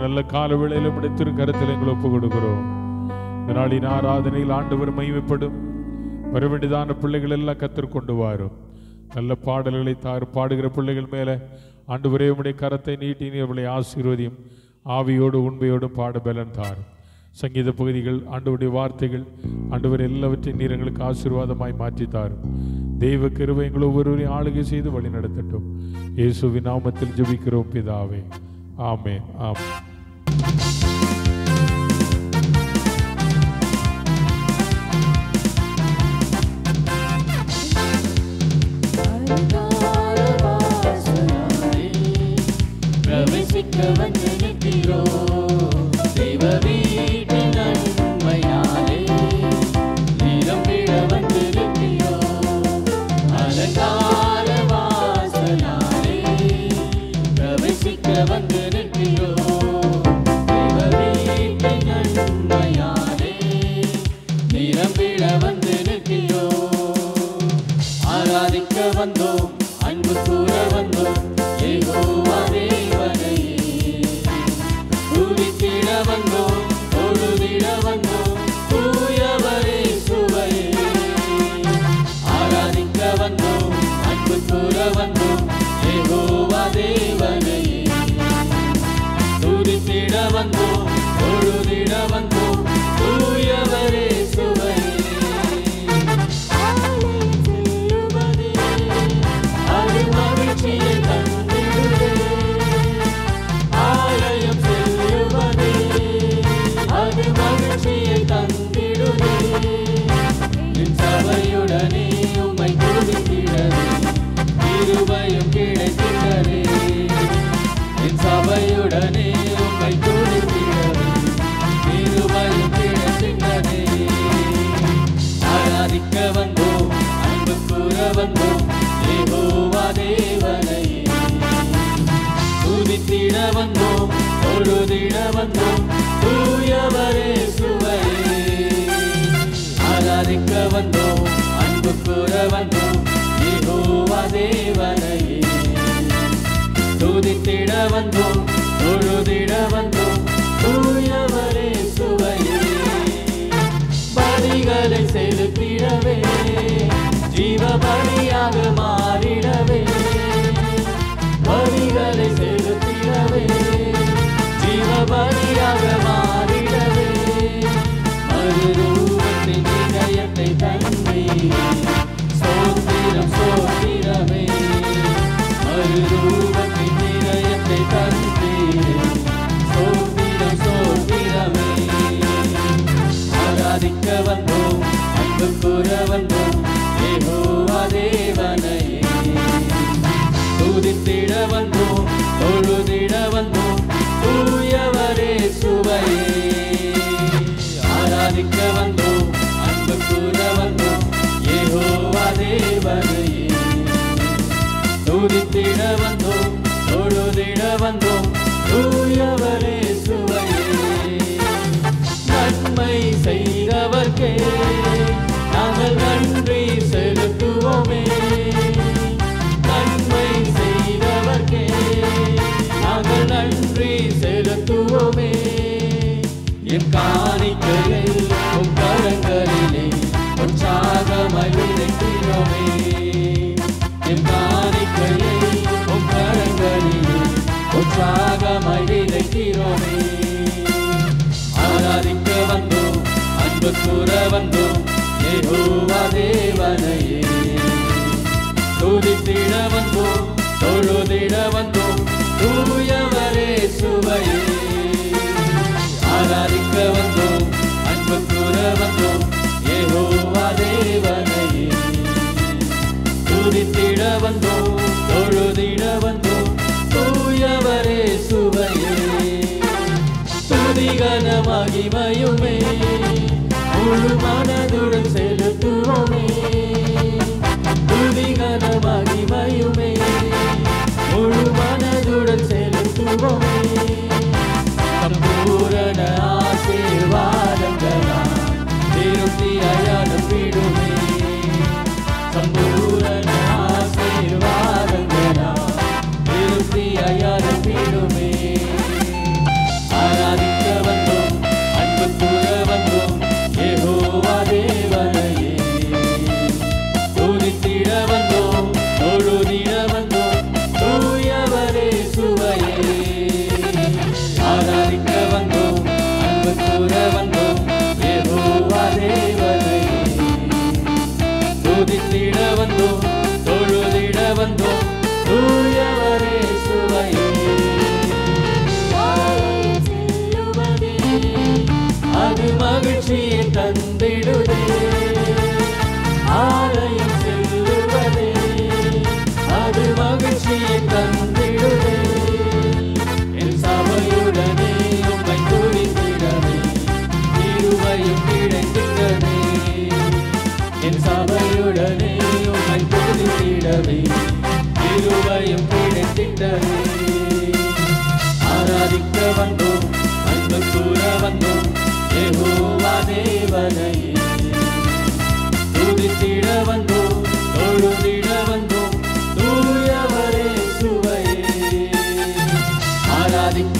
நல்ல கால வேளையிலும் திருக்கரத்தில் எங்களை ஒப்புக் கொடுக்கிறோம். இந்த நாளின் ஆராதனையில் ஆண்டவர் மகிமைப்படும் வரவேண்டியதான பிள்ளைகள் எல்லாம் கத்தர் கொண்டு வாரும். நல்ல பாடல்களை பாடுகிற பிள்ளைகள் மேலே ஆண்டவரே உம்முடைய கரத்தை நீட்டி அவர்களை ஆசீர்வதியும். ஆவியோடு உண்மையோடும் பாட பலன் தாரும். சங்கீத பகுதிகள், ஆண்டவருடைய வார்த்தைகள், ஆண்டவர் எல்லாவற்றையும் நீர் எங்களுக்கு ஆசீர்வாதமாய் மாற்றித்தாரும். தெய்வ கிருபை எங்களை ஒவ்வொருவரையும் ஆளுகை செய்து வழி நடத்தட்டும். இயேசுவின் நாமத்தில் ஜெபிக்கிறோம் பிதாவே, ஆமென். ஆமென்.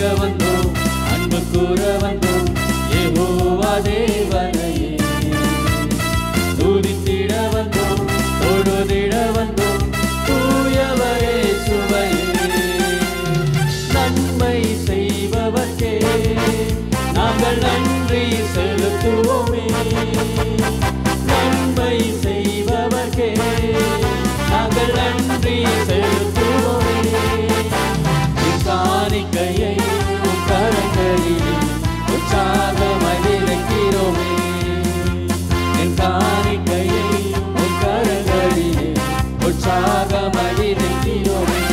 ஆராதிக்க வந்தோம், அன்பு கூற வந்தோம், யெகோவா தேவனையே. துதித்திட வந்தோம், தொழுதிட வந்தோம், தூயவரே சுவையே. நன்மை செய்பவர்க்கே நாங்கள் நன்றி செலுத்துவோமே. நன்மை செய்பவர்க்கே நாங்கள் நன்றி செலுத்துவோமே. காணிக்கையை கரங்களில் உற்சாகமாய் இருக்கிறோமே. என் காணிக்கையை கரங்களில் உற்சாகமாய் இருக்கிறோமே.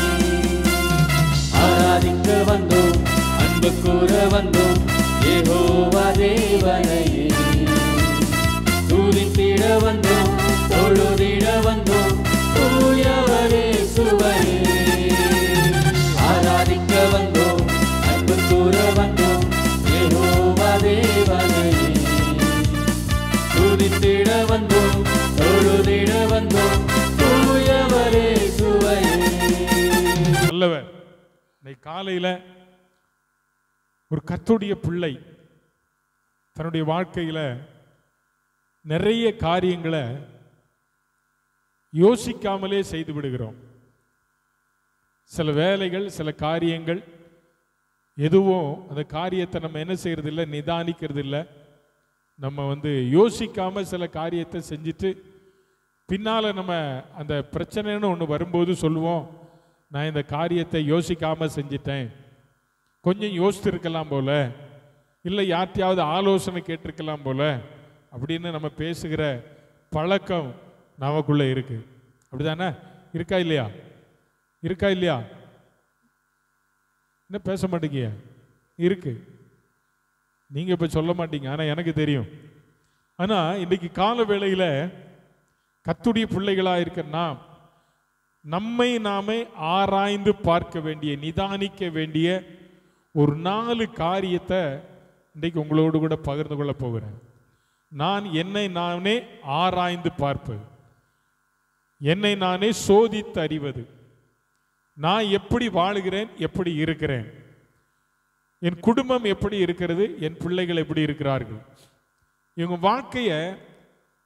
ஆராதிக்க வந்தோம், அன்பு கூற வந்தோம், யெகோவா தேவனையே. துதித்திட வந்தோம், தொழுதிட வந்தோம், தூயவரே சுவையே. ஆராதிக்க வந்தோம், அன்பு கூற வந்தோம், யெகோவா தேவனையே. துதித்திட வந்தோம், தொழுதிட வந்தோம், தூயவரே சுவையே. நல்லவர். இன்னைக்கு காலையில ஒரு கர்த்தருடைய பிள்ளை தன்னுடைய வாழ்க்கையில நிறைய காரியங்களை யோசிக்காமலே செய்து விடுகிறோம். சில வேலைகள், சில காரியங்கள் எதுவும் அந்த காரியத்தை நம்ம என்ன செய்யறது இல்லை, நிதானிக்கிறது இல்லை. நம்ம யோசிக்காம சில காரியத்தை செஞ்சுட்டு பின்னால நம்ம அந்த பிரச்சனைன்னு ஒன்று வரும்போது சொல்லுவோம், நான் இந்த காரியத்தை யோசிக்காம செஞ்சிட்டேன், கொஞ்சம் யோசித்திருக்கலாம் போல, இல்லை யார்ட்டையாவது ஆலோசனை கேட்டிருக்கலாம் போல அப்படின்னு நம்ம பேசுகிற பழக்கம் நமக்குள்ள இருக்கு. அப்படிதானே? இருக்கா இல்லையா? இருக்கா இல்லையா? என்ன பேச மாட்டீங்க? இருக்கு. நீங்க இப்ப சொல்ல மாட்டீங்க, ஆனா எனக்கு தெரியும். ஆனா இன்னைக்கு கால வேளையில கர்த்தருடைய பிள்ளைகளா இருக்க நாம் நம்மை நாமே ஆராய்ந்து பார்க்க வேண்டிய, நிதானிக்க வேண்டிய ஒரு 4 காரியத்தை இன்றைக்கு உங்களோடு கூட பகிர்ந்து கொள்ள போகிறேன். நான் என்னை நானே ஆராய்ந்து பார்ப்பது, என்னை நானே சோதித்து அறிவது, நான் எப்படி வாழுகிறேன், எப்படி இருக்கிறேன், என் குடும்பம் எப்படி இருக்கிறது, என் பிள்ளைகள் எப்படி இருக்கிறார்கள், இவங்க வாழ்க்கைய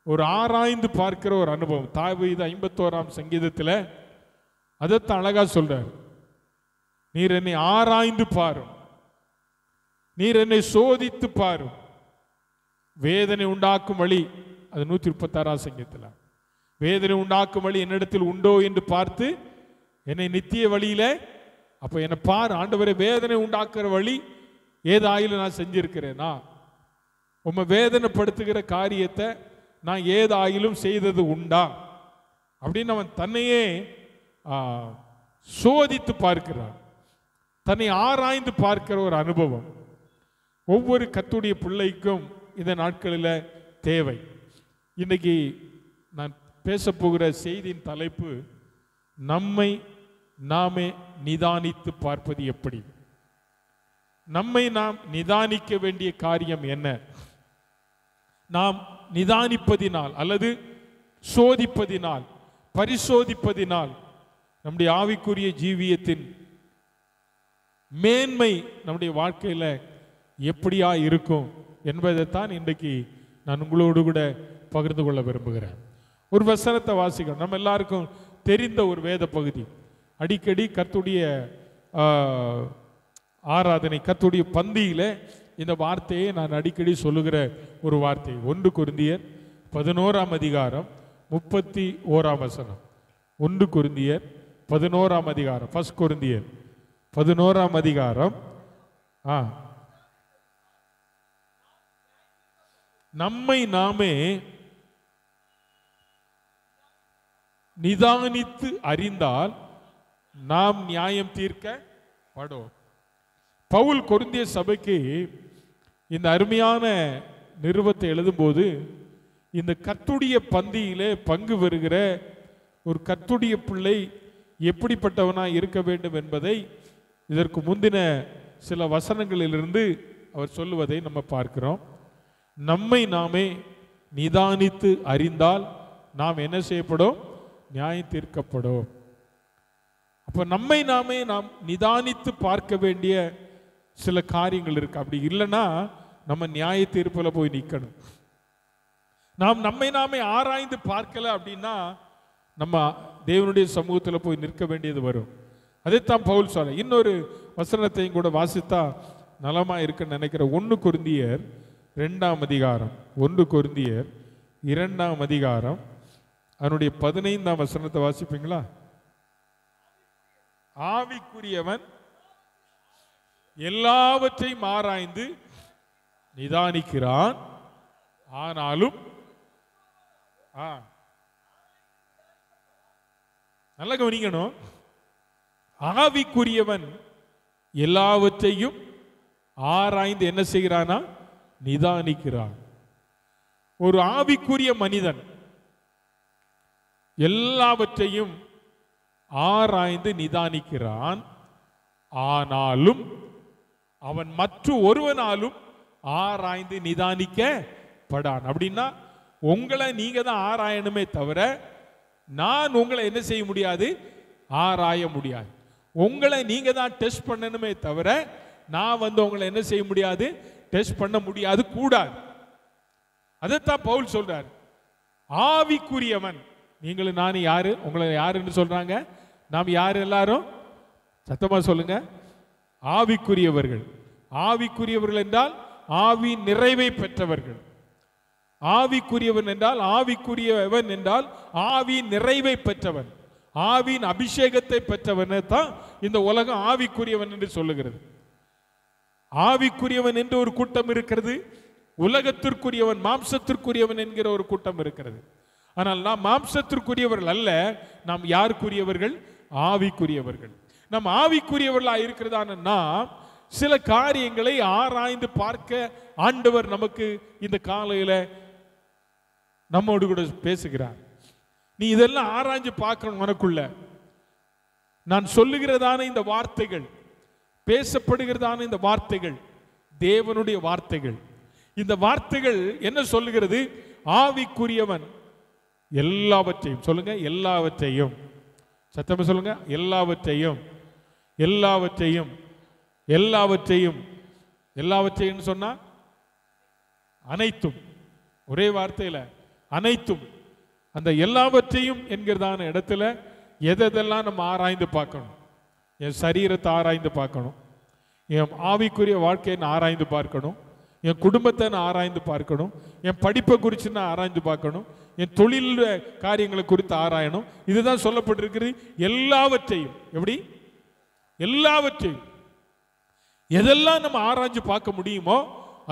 ஒரு ஆராய்ந்து பார்க்கிற ஒரு அனுபவம். தாவீது 51ஆம் சங்கீதத்தில் அதைத்தான் அழகா சொல்றார். நீர் என்னை ஆராய்ந்து பாரும், நீர் என்னை சோதித்து பாரும், வேதனை உண்டாக்கும் வழி, அது 136ஆம் சங்கீதத்தில், வேதனை உண்டாக்கும் வழி என்னிடத்தில் உண்டோ என்று பார்த்து என்னை நித்திய வழியில, அப்ப என்னை பாரு ஆண்டவரே, வேதனை உண்டாக்குற வழி ஏதாயிலும் நான் செஞ்சிருக்கிறேனா, உம்மை வேதனைப்படுத்துகிற காரியத்தை நான் ஏதாயிலும் செய்தது உண்டா அப்படின்னு அவன் தன்னையே சோதித்து பார்க்கிறான், தன்னை ஆராய்ந்து பார்க்கிற ஒரு அனுபவம் ஒவ்வொரு கர்த்தருடைய பிள்ளைக்கும் இந்த நாட்களில் தேவை. இன்னைக்கு நான் பேச போகிற செய்தியின் தலைப்பு, நம்மை நாமே நிதானித்து பார்ப்பது எப்படி. நம்மை நாம் நிதானிக்க வேண்டிய காரியம் என்ன? நாம் நிதானிப்பதினால் அல்லது சோதிப்பதினால், பரிசோதிப்பதினால் நம்முடைய ஆவிக்குரிய ஜீவியத்தின் மேன்மை நம்முடைய வாழ்க்கையில் எப்படியா இருக்கும் என்பதைத்தான் இன்றைக்கு நான் உங்களோடு கூட பகிர்ந்து கொள்ள விரும்புகிறேன். ஒரு வசனத்தை வாசிக்கிறோம். நம்ம எல்லாருக்கும் தெரிந்த ஒரு வேத பகுதி. அடிக்கடி கர்த்தருடைய ஆராதனை, கர்த்தருடைய பந்தியில இந்த வார்த்தையை நான் அடிக்கடி சொல்லுகிற ஒரு வார்த்தை. 1 கொரிந்தியர் 11ஆம் அதிகாரம் 31ஆம் வசனம். 1 கொரிந்தியர் 11ஆம் அதிகாரம், 1 கொரிந்தியர் 11ஆம் அதிகாரம். நம்மை நாமே நிதானித்து அறிந்தால் நாம் நியாயம் தீர்க்கப்படும். பவுல் கொரிந்திய சபைக்கு இந்த அருமையான நிருபத்தை எழுதும்போது, இந்த கர்த்தருடைய பந்தியிலே பங்கு பெறுகிற ஒரு கர்த்தருடைய பிள்ளை எப்படிப்பட்டவனாய் இருக்க வேண்டும் என்பதை இதற்கு முந்தின சில வசனங்களிலிருந்து அவர் சொல்லுவதை நம்ம பார்க்கிறோம். நம்மை நாமே நிதானித்து அறிந்தால் நாம் என்ன செய்யப்படும்? நியாயம் தீர்க்கப்படும். அப்ப நம்மை நாமே நாம் நிதானித்து பார்க்க வேண்டிய சில காரியங்கள் இருக்கு. அப்படி இல்லைன்னா நம்ம நியாய தீர்ப்புல போய் நிற்கணும். நாம் நம்மை நாமே ஆராய்ந்து பார்க்கல அப்படின்னா நம்ம தேவனுடைய சமூகத்தில் போய் நிற்க வேண்டியது வரும். அதைத்தான் பவுல் சொல்ல. இன்னொரு வசனத்தையும் கூட வாசித்தா நலமா இருக்குன்னு நினைக்கிற 1 கொரிந்தியர் 2ஆம் அதிகாரம், 1 கொரிந்தியர் 2ஆம் அதிகாரம் அதனுடைய 15ஆம் வசனத்தை வாசிப்பீங்களா? ஆவிக்குரியவன் எல்லாவற்றையும் ஆராய்ந்து நிதானிக்கிறான், ஆனாலும் நல்ல கவனிக்கணும். ஆவிக்குரியவன் எல்லாவற்றையும் ஆராய்ந்து என்ன செய்கிறானா? நிதானிக்கிறான். ஒரு ஆவிக்குரிய மனிதன் எல்லாவற்றையும் ஆராய்ந்து நிதானிக்கிறான், ஆனாலும் அவன் மற்ற ஒருவனாலும் ஆராய்ந்து நிதானிக்கப்படான். அப்படின்னா உங்களை நீங்க தான் ஆராயணுமே தவிர நான் உங்களை என்ன செய்ய முடியாது? ஆராய முடியாது. உங்களை நீங்க தான் டெஸ்ட் பண்ணணுமே தவிர நான் உங்களை என்ன செய்ய முடியாது? டெஸ்ட் பண்ண முடியாது, கூடாது. அதைத்தான் பவுல் சொல்றார். ஆவிக்குரியவன், நீங்களும் நானும் யாரு? உங்களை யாருன்னு சொல்றாங்க? நாம் யாரு? எல்லாரும் சத்தமா சொல்லுங்க. ஆவிக்குரியவர்கள். ஆவிக்குரியவர்கள் என்றால் ஆவி நிறைவை பெற்றவர்கள். ஆவிக்குரியவன் என்றால் ஆவிக்குரியவன் என்றால் ஆவி நிறைவை பெற்றவன், ஆவியின் அபிஷேகத்தை பெற்றவன் தான் இந்த உலகம் ஆவிக்குரியவன் என்று சொல்லுகிறது. ஆவிக்குரியவன் என்று ஒரு கூட்டம் இருக்கிறது, உலகத்திற்குரியவன் மாம்சத்திற்குரியவன் என்கிற ஒரு கூட்டம் இருக்கிறது. ஆனால் நாம் மாம்சத்திற்குரியவர்கள் அல்ல, நாம் யாருக்குரியவர்கள்? ஆவிக்குரியவர்கள். நாம் ஆவிக்குரியவர்களாக இருக்கிறதானா சில காரியங்களை ஆராய்ந்து பார்க்க ஆண்டவர் நமக்கு இந்த காலையில நம்மோடு கூட பேசுகிறார். நீ இதெல்லாம் ஆராய்ஞ்சு பார்க்கணும். உனக்குள்ள நான் சொல்லுகிறதான இந்த வார்த்தைகள், பேசப்படுகிறதான இந்த வார்த்தைகள் தேவனுடைய வார்த்தைகள். இந்த வார்த்தைகள் என்ன சொல்லுகிறது? ஆவிக்குரியவன் எல்லாவற்றையும், சொல்லுங்க, எல்லாவற்றையும், சத்தமா சொல்லுங்க, எல்லாவற்றையும், எல்லாவற்றையும், எல்லாவற்றையும், எல்லாவற்றையும் சொன்னா அனைத்தும், ஒரே வார்த்தையில அனைத்தும். அந்த எல்லாவற்றையும் என்கிறதான இடத்துல எதெல்லாம் நம்ம ஆராய்ந்து பார்க்கணும்? என் சரீரத்தை ஆராய்ந்து பார்க்கணும், என் ஆவிக்குரிய வாழ்க்கையை நான் ஆராய்ந்து பார்க்கணும், என் குடும்பத்தை நான் ஆராய்ந்து பார்க்கணும், என் படிப்பை குறித்து நான் ஆராய்ந்து பார்க்கணும், என் தொழில் காரியங்களை குறித்து ஆராயணும். இதுதான் சொல்லப்பட்டிருக்கிறது. எல்லாவற்றையும். எப்படி? எல்லாவற்றையும். எதெல்லாம் நம்ம ஆராய்ஞ்சு பார்க்க முடியுமோ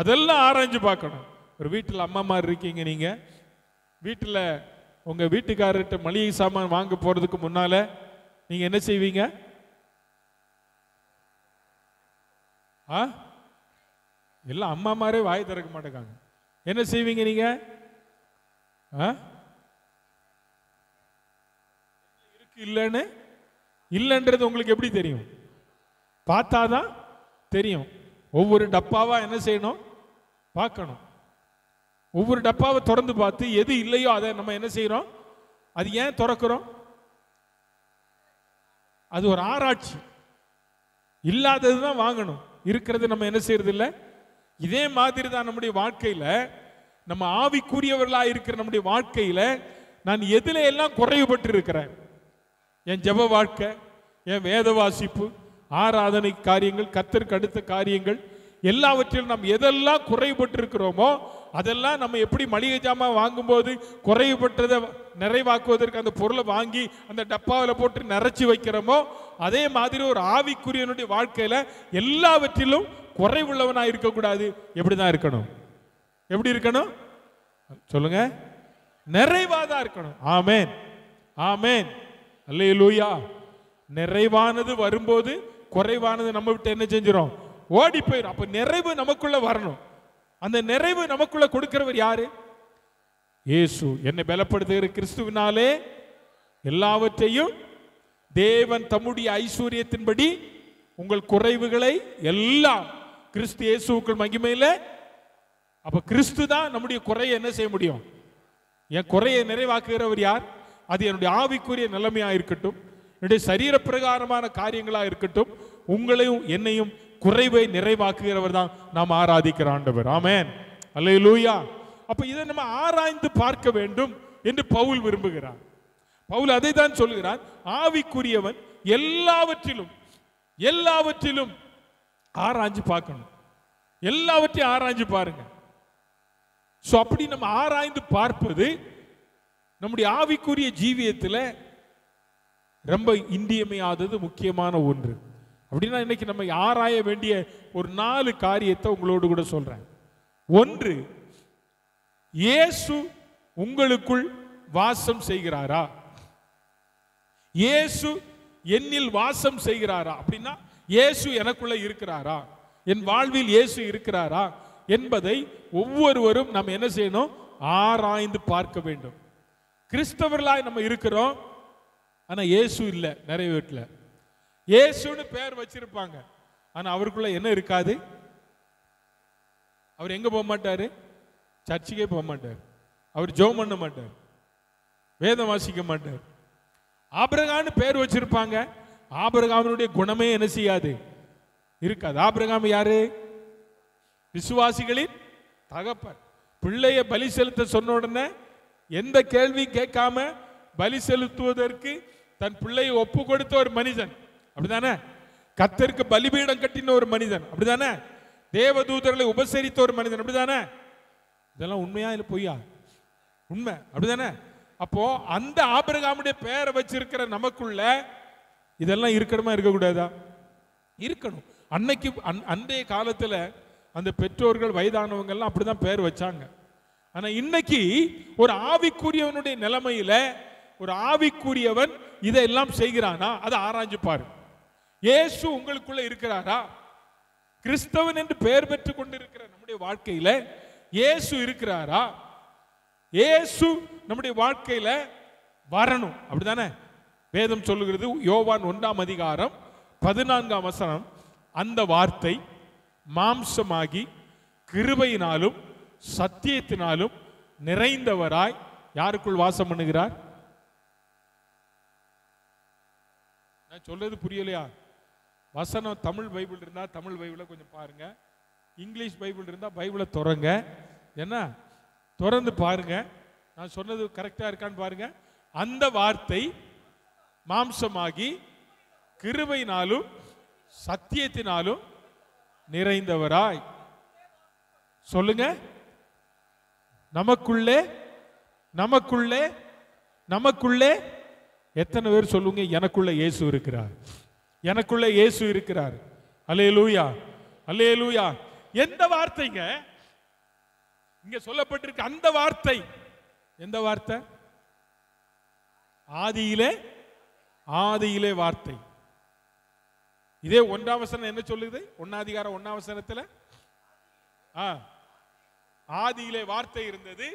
அதெல்லாம் ஆராய்ஞ்சு பார்க்கணும். ஒரு வீட்டில் அம்மா மாதிரி இருக்கீங்க, நீங்க வீட்டில் உங்க வீட்டுக்காரர்கிட்ட மளிகை சாமான் வாங்க போறதுக்கு முன்னால நீங்க என்ன செய்வீங்க? எல்லாம் அம்மா மாதிரியே வாய் திறக்க மாட்டேங்காங்க. என்ன செய்வீங்க நீங்க? இருக்கு இல்லைன்னு, இல்லைன்றது உங்களுக்கு எப்படி தெரியும்? பார்த்தாதான் தெரியும். ஒவ்வொரு டப்பாவா என்ன செய்யணும்? பார்க்கணும். ஒவ்வொரு டப்பாவை திறந்து பார்த்து எது இல்லையோ அதை நம்ம என்ன செய்யறோம்? அது ஏன் திறக்கிறோம்? அது ஒரு ஆராய்ச்சி. இல்லாததுதான் வாங்கணும், இருக்கிறது நம்ம என்ன செய்யறது இல்லை. இதே மாதிரி தான் நம்முடைய வாழ்க்கையில, நம்ம ஆவிக்குரியவர்களா இருக்கிற நம்முடைய வாழ்க்கையில நான் எதுல எல்லாம் குறைவுபட்டு இருக்கிறேன்? என் ஜெப வாழ்க்கை, என் வேத வாசிப்பு, ஆராதனை காரியங்கள், கர்த்தருக்கு அடுத்த காரியங்கள், எல்லாவற்றிலும் நாம் எதெல்லாம் குறைபட்டு இருக்கிறோமோ அதெல்லாம் நம்ம எப்படி மளிகை ஜாமான் வாங்கும்போது குறைபட்டதை நிறைவாக்குவதற்கு அந்த பொருளை வாங்கி அந்த டப்பாவில் போட்டு நிறைச்சி வைக்கிறோமோ அதே மாதிரி ஒரு ஆவிக்குரியனுடைய வாழ்க்கையில எல்லாவற்றிலும் குறைவுள்ளவனா இருக்கக்கூடாது. எப்படிதான் இருக்கணும்? எப்படி இருக்கணும்? சொல்லுங்க, நிறைவாதான் இருக்கணும். ஆமேன், ஆமேன், அல்லேலூயா. நிறைவானது வரும்போது குறைவானது நம்ம விட்டு என்ன செஞ்சிடும்? ஓடி போயிடும். அப்ப நிறைவு நமக்குள்ள வரணும். அந்த நிறைவு நமக்குள்ள கொடுக்கிறவர் யாரு? இயேசு. என்னை பலப்படுத்துகிற கிறிஸ்துவினாலே எல்லாவற்றையும் தேவன் தம்முடைய ஐஸ்வர்யத்தின்படி உங்கள் குறைவுகளை எல்லாம் கிறிஸ்து இயேசுவுக்குள் மகிமையில. அப்ப கிறிஸ்து தான் நம்முடைய குறையை என்ன செய்ய முடியும்? என் குறையை நிறைவாக்குகிறவர் யார்? அது என்னுடைய ஆவிக்குரிய நிலைமையா இருக்கட்டும், என்னுடைய சரீர பிரகாரமான காரியங்களா இருக்கட்டும், உங்களையும் என்னையும் குறைவை நிறைவாக்குகிறவர் தான் நாம் ஆராதிக்கிற ஆண்டவர். ஆமென், அல்லேலூயா. அப்ப இதை நம்ம ஆராய்ந்து பார்க்க வேண்டும் என்று பவுல் விரும்புகிறார். பவுல் அதை தான் சொல்கிறார், ஆவிக்குரியவன் எல்லாவற்றிலும் ஆராய்ஞ்சு பார்க்கணும். எல்லாவற்றையும் ஆராய்ஞ்சு பாருங்க. சோ அப்படி நம்ம ஆராய்ந்து பார்ப்பது நம்முடைய ஆவிக்குரிய ஜீவியத்தில் ரொம்ப இன்றியமையாதது, முக்கியமான ஒன்று. அப்படின்னா இன்னைக்கு நம்ம ஆராய வேண்டிய ஒரு 4 காரியத்தை உங்களோடு கூட சொல்றேன். ஒன்று, இயேசு உங்களுக்குள் வாசம் செய்கிறாரா? இயேசு என்னில் வாசம் செய்கிறாரா? அப்படின்னா இயேசு எனக்குள்ள இருக்கிறாரா, என் வாழ்வில் இயேசு இருக்கிறாரா என்பதை ஒவ்வொருவரும் நம்ம என்ன செய்யணும்? ஆராய்ந்து பார்க்க வேண்டும். கிறிஸ்தவர்களாய் நம்ம இருக்கிறோம், ஆனா இயேசு இல்லை. நிறைய வீட்டில் இயேசுன்னு பேர் வச்சிருப்பாங்க, ஆனா அவருக்குள்ள என்ன இருக்காது? அவர் எங்க போக மாட்டாரு? சர்ச்சுக்கே போக மாட்டார். அவர் ஜெபம் பண்ண மாட்டார், வேதம் வாசிக்க மாட்டார். ஆபிரகாம்னு பேர் வச்சிருப்பாங்க, ஆபிரகாமினுடைய குணமே என்ன செய்யாது? இருக்காது. ஆபிரகாம் யாரு? விசுவாசிகளின் தகப்பன். பிள்ளைய பலி செலுத்த சொன்ன உடனே எந்த கேள்வி கேட்காம பலி செலுத்துவதற்கு தன் பிள்ளையை ஒப்பு கொடுத்த ஒரு மனிதன், அப்படிதானே? கர்த்தருக்கு பலிபீடம் கட்டின ஒரு மனிதன், அப்படிதானே? தேவதூதர்களை உபசரித்த ஒரு மனிதன், அப்படிதானே? இதெல்லாம் உண்மையா இல்ல பொய்யா? உண்மை, அப்படிதானே? அப்போ அந்த ஆபிரகாமுடைய பெயரை வச்சிருக்கிற நமக்குள்ள இதெல்லாம் இருக்கணுமா, இருக்கக்கூடாதா? இருக்கணும். அன்னைக்கு அன்றைய காலத்துல அந்த பெற்றோர்கள் வயதானவங்க எல்லாம் அப்படிதான் பெயர் வச்சாங்க. ஆனா இன்னைக்கு ஒரு ஆவிக்குரியவனுடைய நிலைமையில ஒரு ஆவிக்குரியவன் இதெல்லாம் செய்கிறானா? அதை ஆராய்ஞ்சு பாரு. இயேசு உங்களுக்குள்ள இருக்கிறாரா? கிறிஸ்தவன் என்று பெயர் பெற்றுக் கொண்டிருக்கிற நம்முடைய வாழ்க்கையில இயேசு இருக்கிறாரா? இயேசு நம்முடைய வாழ்க்கையில வரணும், அப்படிதானே? வேதம் சொல்லுகிறது, யோவான் 1ஆம் அதிகாரம் 14ஆம் வசனம், அந்த வார்த்தை மாம்சமாகி கிருபையினாலும் சத்தியத்தினாலும் நிறைந்தவராய் யாருக்குள் வாசம் பண்ணுகிறார்? நான் சொல்றது புரியலையா? வசனம் தமிழ் பைபிள் இருந்தா தமிழ் பைபிளை கொஞ்சம் பாருங்க, இங்கிலீஷ் பைபிள் இருந்தா பைபிளை திறங்க, என்ன திறந்து பாருங்க, நான் சொன்னது கரெக்டா இருக்கான்னு பாருங்க. அந்த வார்த்தை மாம்சமாகி கிருபையினாலும் சத்தியத்தினாலும் நிறைந்தவராய், சொல்லுங்க, நமக்குள்ளே நமக்குள்ளே நமக்குள்ளே எத்தனை பேர் சொல்லுங்க, எனக்குள்ள இயேசு இருக்கிறார், எனக்குள்ள இயேசு இருக்கிறார். அல்லேலூயா, அல்லேலூயா. எந்த வார்த்தைங்க இங்க சொல்லப்பட்டிருக்கு? அந்த வார்த்தை எந்த வார்த்தை? ஆதியிலே, ஆதியிலே வார்த்தை. இதே 1ஆம் வசனம் என்ன சொல்லுது? 1ஆம் அதிகாரம் 1ஆம் வசனத்துல ஆதியிலே வார்த்தை இருந்தது,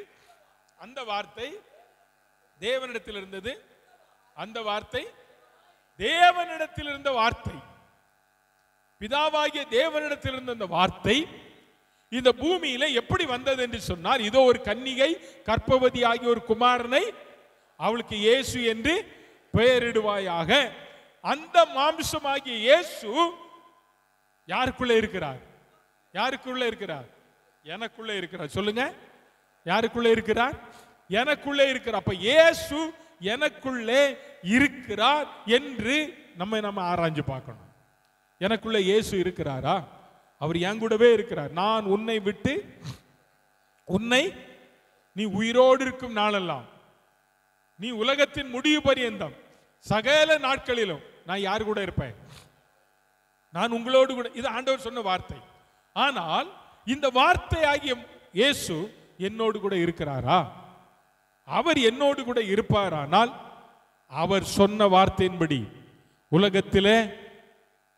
அந்த வார்த்தை தேவனிடத்தில் இருந்தது, அந்த வார்த்தை தேவனிடத்தில் இருந்த வார்த்தை, பிதாவாகிய தேவனிடத்தில் இருந்த அந்த வார்த்தை இந்த பூமியில எப்படி வந்தது என்று சொன்னார், இதோ ஒரு கன்னிகை கர்ப்பவதி ஆகிய ஒரு குமாரனை அவளுக்கு இயேசு என்று பெயரிடுவாயாக. அந்த மாம்சமாகிய இயேசு யாருக்குள்ள இருக்கிறார்? யாருக்குள்ள இருக்கிறார்? எனக்குள்ள இருக்கிறார். சொல்லுங்க, யாருக்குள்ள இருக்கிறார்? எனக்குள்ள இருக்கிறார். அப்ப இயேசு எனக்குள்ளே இருக்கிறார் என்று நம்ம ஆராய்ஞ்சு பார்க்கணும். எனக்குள்ள இயேசு இருக்கிறாரா? அவர் என் கூடவே இருக்கிறார். நான் உன்னை விட்டு உன்னை நீ உயிரோடு இருக்கும் நாளெல்லாம், நீ உலகத்தின் முடிவு பரியந்தம் சகல நாட்களிலும் நான் யார் கூட இருப்பேன்? நான் உங்களோடு கூட. இது ஆண்டவர் சொன்ன வார்த்தை. ஆனால் இந்த வார்த்தையாகிய இயேசு என்னோடு கூட இருக்கிறாரா? அவர் என்னோடு கூட இருப்பாரானால் அவர் சொன்ன வார்த்தையின்படி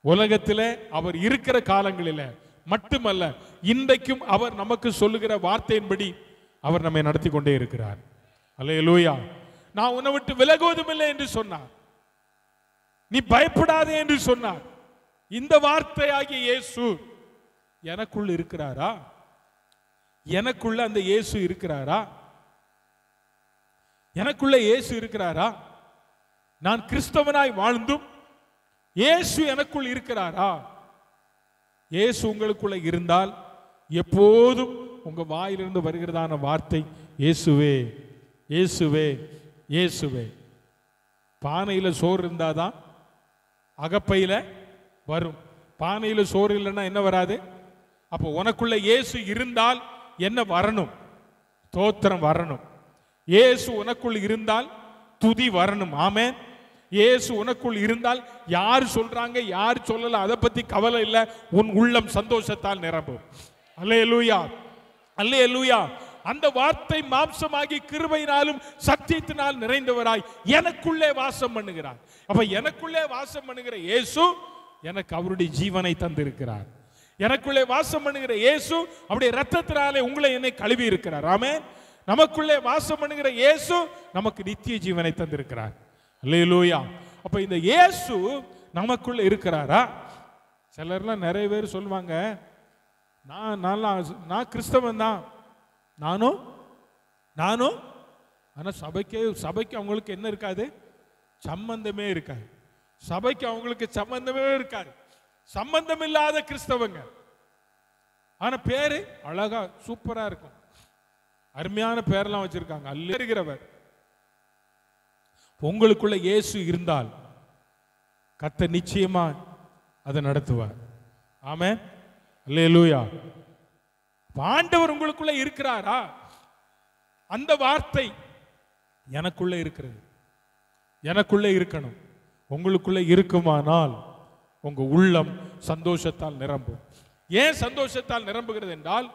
உலகத்திலே அவர் இருக்கிற காலங்களில் மட்டுமல்ல, இன்றைக்கும் அவர் நமக்கு சொல்லுகிற வார்த்தையின்படி அவர் நம்மை நடத்தி கொண்டே இருக்கிறார். அல்லேலூயா. நான் உன்னை விட்டு விலகுவதும் இல்லை என்று சொன்னார், நீ பயப்படாதே என்று சொன்னார். இந்த வார்த்தையாகிய இயேசு எனக்குள் இருக்கிறாரா? எனக்குள்ள அந்த இயேசு இருக்கிறாரா? எனக்குள்ள இயேசு இருக்கிறாரா? நான் கிறிஸ்தவனாய் வாழ்ந்தும் இயேசு எனக்குள் இருக்கிறாரா? இயேசு உங்களுக்குள்ள இருந்தால் எப்போதும் உங்க வாயிலிருந்து வருகிறதான வார்த்தை இயேசுவே இயேசுவே இயேசுவே. பானையில சோறு இருந்தாதான் அகப்பையில வரும். பானையில சோறு இல்லைன்னா என்ன வராது? அப்போ உனக்குள்ள இயேசு இருந்தால் என்ன வரணும்? தோத்திரம் வரணும். இயேசு உனக்குள் இருந்தால் துதி வரணும். ஆமென். இயேசு உனக்குள் இருந்தால் யார் சொல்றாங்க யார் சொல்லல அதை பத்தி கவலை இல்லை. உன் உள்ளம் சந்தோஷத்தால் நிரம்பும். அல்லேலூயா, அல்லேலூயா. அந்த வார்த்தை மாம்சமாகி கிருபையினாலும் சத்தியத்தினால் நிறைந்தவராய் எனக்குள்ளே வாசம் பண்ணுகிறார். அப்ப எனக்குள்ளே வாசம் பண்ணுகிற இயேசு எனக்கு அவருடைய ஜீவனை தந்திருக்கிறார். எனக்குள்ளே வாசம் பண்ணுகிற இயேசு அவருடைய இரத்தத்தினாலே உங்களை என்னை கழுவி இருக்கிறார். ஆமென். நமக்குள்ளே வாசம் பண்ணுகிற இயேசு நமக்கு நித்திய ஜீவனை தந்திருக்கிறார். அல்லேலூயா. அப்ப இந்த இயேசு நமக்குள்ள இருக்கிறாரா? சிலர்லாம் நிறைய பேர் சொல்லுவாங்க, நான் கிறிஸ்தவன் தான், நானும் ஆனா சபைக்கு அவங்களுக்கு என்ன இருக்காது? சம்பந்தமே இருக்காது. சபைக்கு அவங்களுக்கு சம்பந்தமே இருக்காது. சம்பந்தம் இல்லாத கிறிஸ்தவங்க. ஆனா பேரு அழகா சூப்பரா இருக்கும். அருமையான பேரெல்லாம் வச்சிருக்காங்க. அல்லேகிறவர். உங்களுக்குள்ள இயேசு இருந்தால் கர்த்தர் நிச்சயமா அதை நடத்துவார். ஆமென். அல்லேலூயா. ஆண்டவர் உங்களுக்குள்ள இருக்கிறாரா? அந்த வார்த்தை எனக்குள்ள இருக்கிறது. எனக்குள்ள இருக்கணும். உங்களுக்குள்ள இருக்குமானால் உங்க உள்ளம் சந்தோஷத்தால் நிரம்பும். ஏன் சந்தோஷத்தால் நிரம்புகிறது என்றால்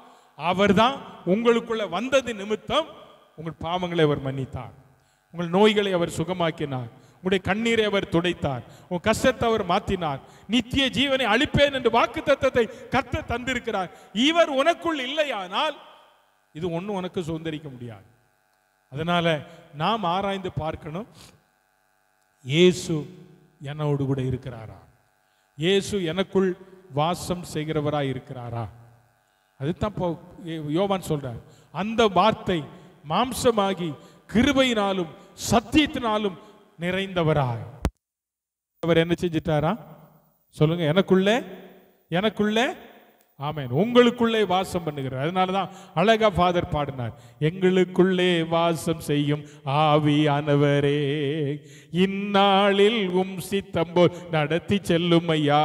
அவர்தான் உங்களுக்குள்ள வந்தது நிமித்தம் உங்கள் பாவங்களை அவர் மன்னித்தார், உங்கள் நோய்களை அவர் சுகமாக்கினார், உங்களுடைய கண்ணீரை அவர் துடைத்தார், உங்கள் கஷ்டத்தை அவர் மாற்றினார், நித்திய ஜீவனை அளிப்பேன் என்று வாக்குத்தத்தத்தை கர்த்தர் தந்திருக்கிறார். இவர் உனக்குள் இல்லையானால் இது ஒன்றும் உனக்கு சுதந்திரிக்க முடியாது. அதனால நாம் ஆராய்ந்து பார்க்கணும், இயேசு என்னோடு கூட இருக்கிறாரா? இயேசு எனக்குள் வாசம் செய்கிறவராய் இருக்கிறாரா? அதுதான் யோவான் சொல்றார். அந்த வார்த்தை மாம்சமாகி கிருபையினாலும் சத்தியத்தினாலும் நிறைந்தவராய் அவர் என்ன செஞ்சிட்டாரா? சொல்லுங்க. எனக்குள்ளே ஆமென். உங்களுக்குள்ளே வாசம் பண்ணுகிறார். அதனாலதான் அழகா ஃபாதர் பாடினார், எங்களுக்குள்ளே வாசம் செய்யும் ஆவியானவரே இந்நாளில் சித்தம் போல் நடத்தி செல்லும் ஐயா.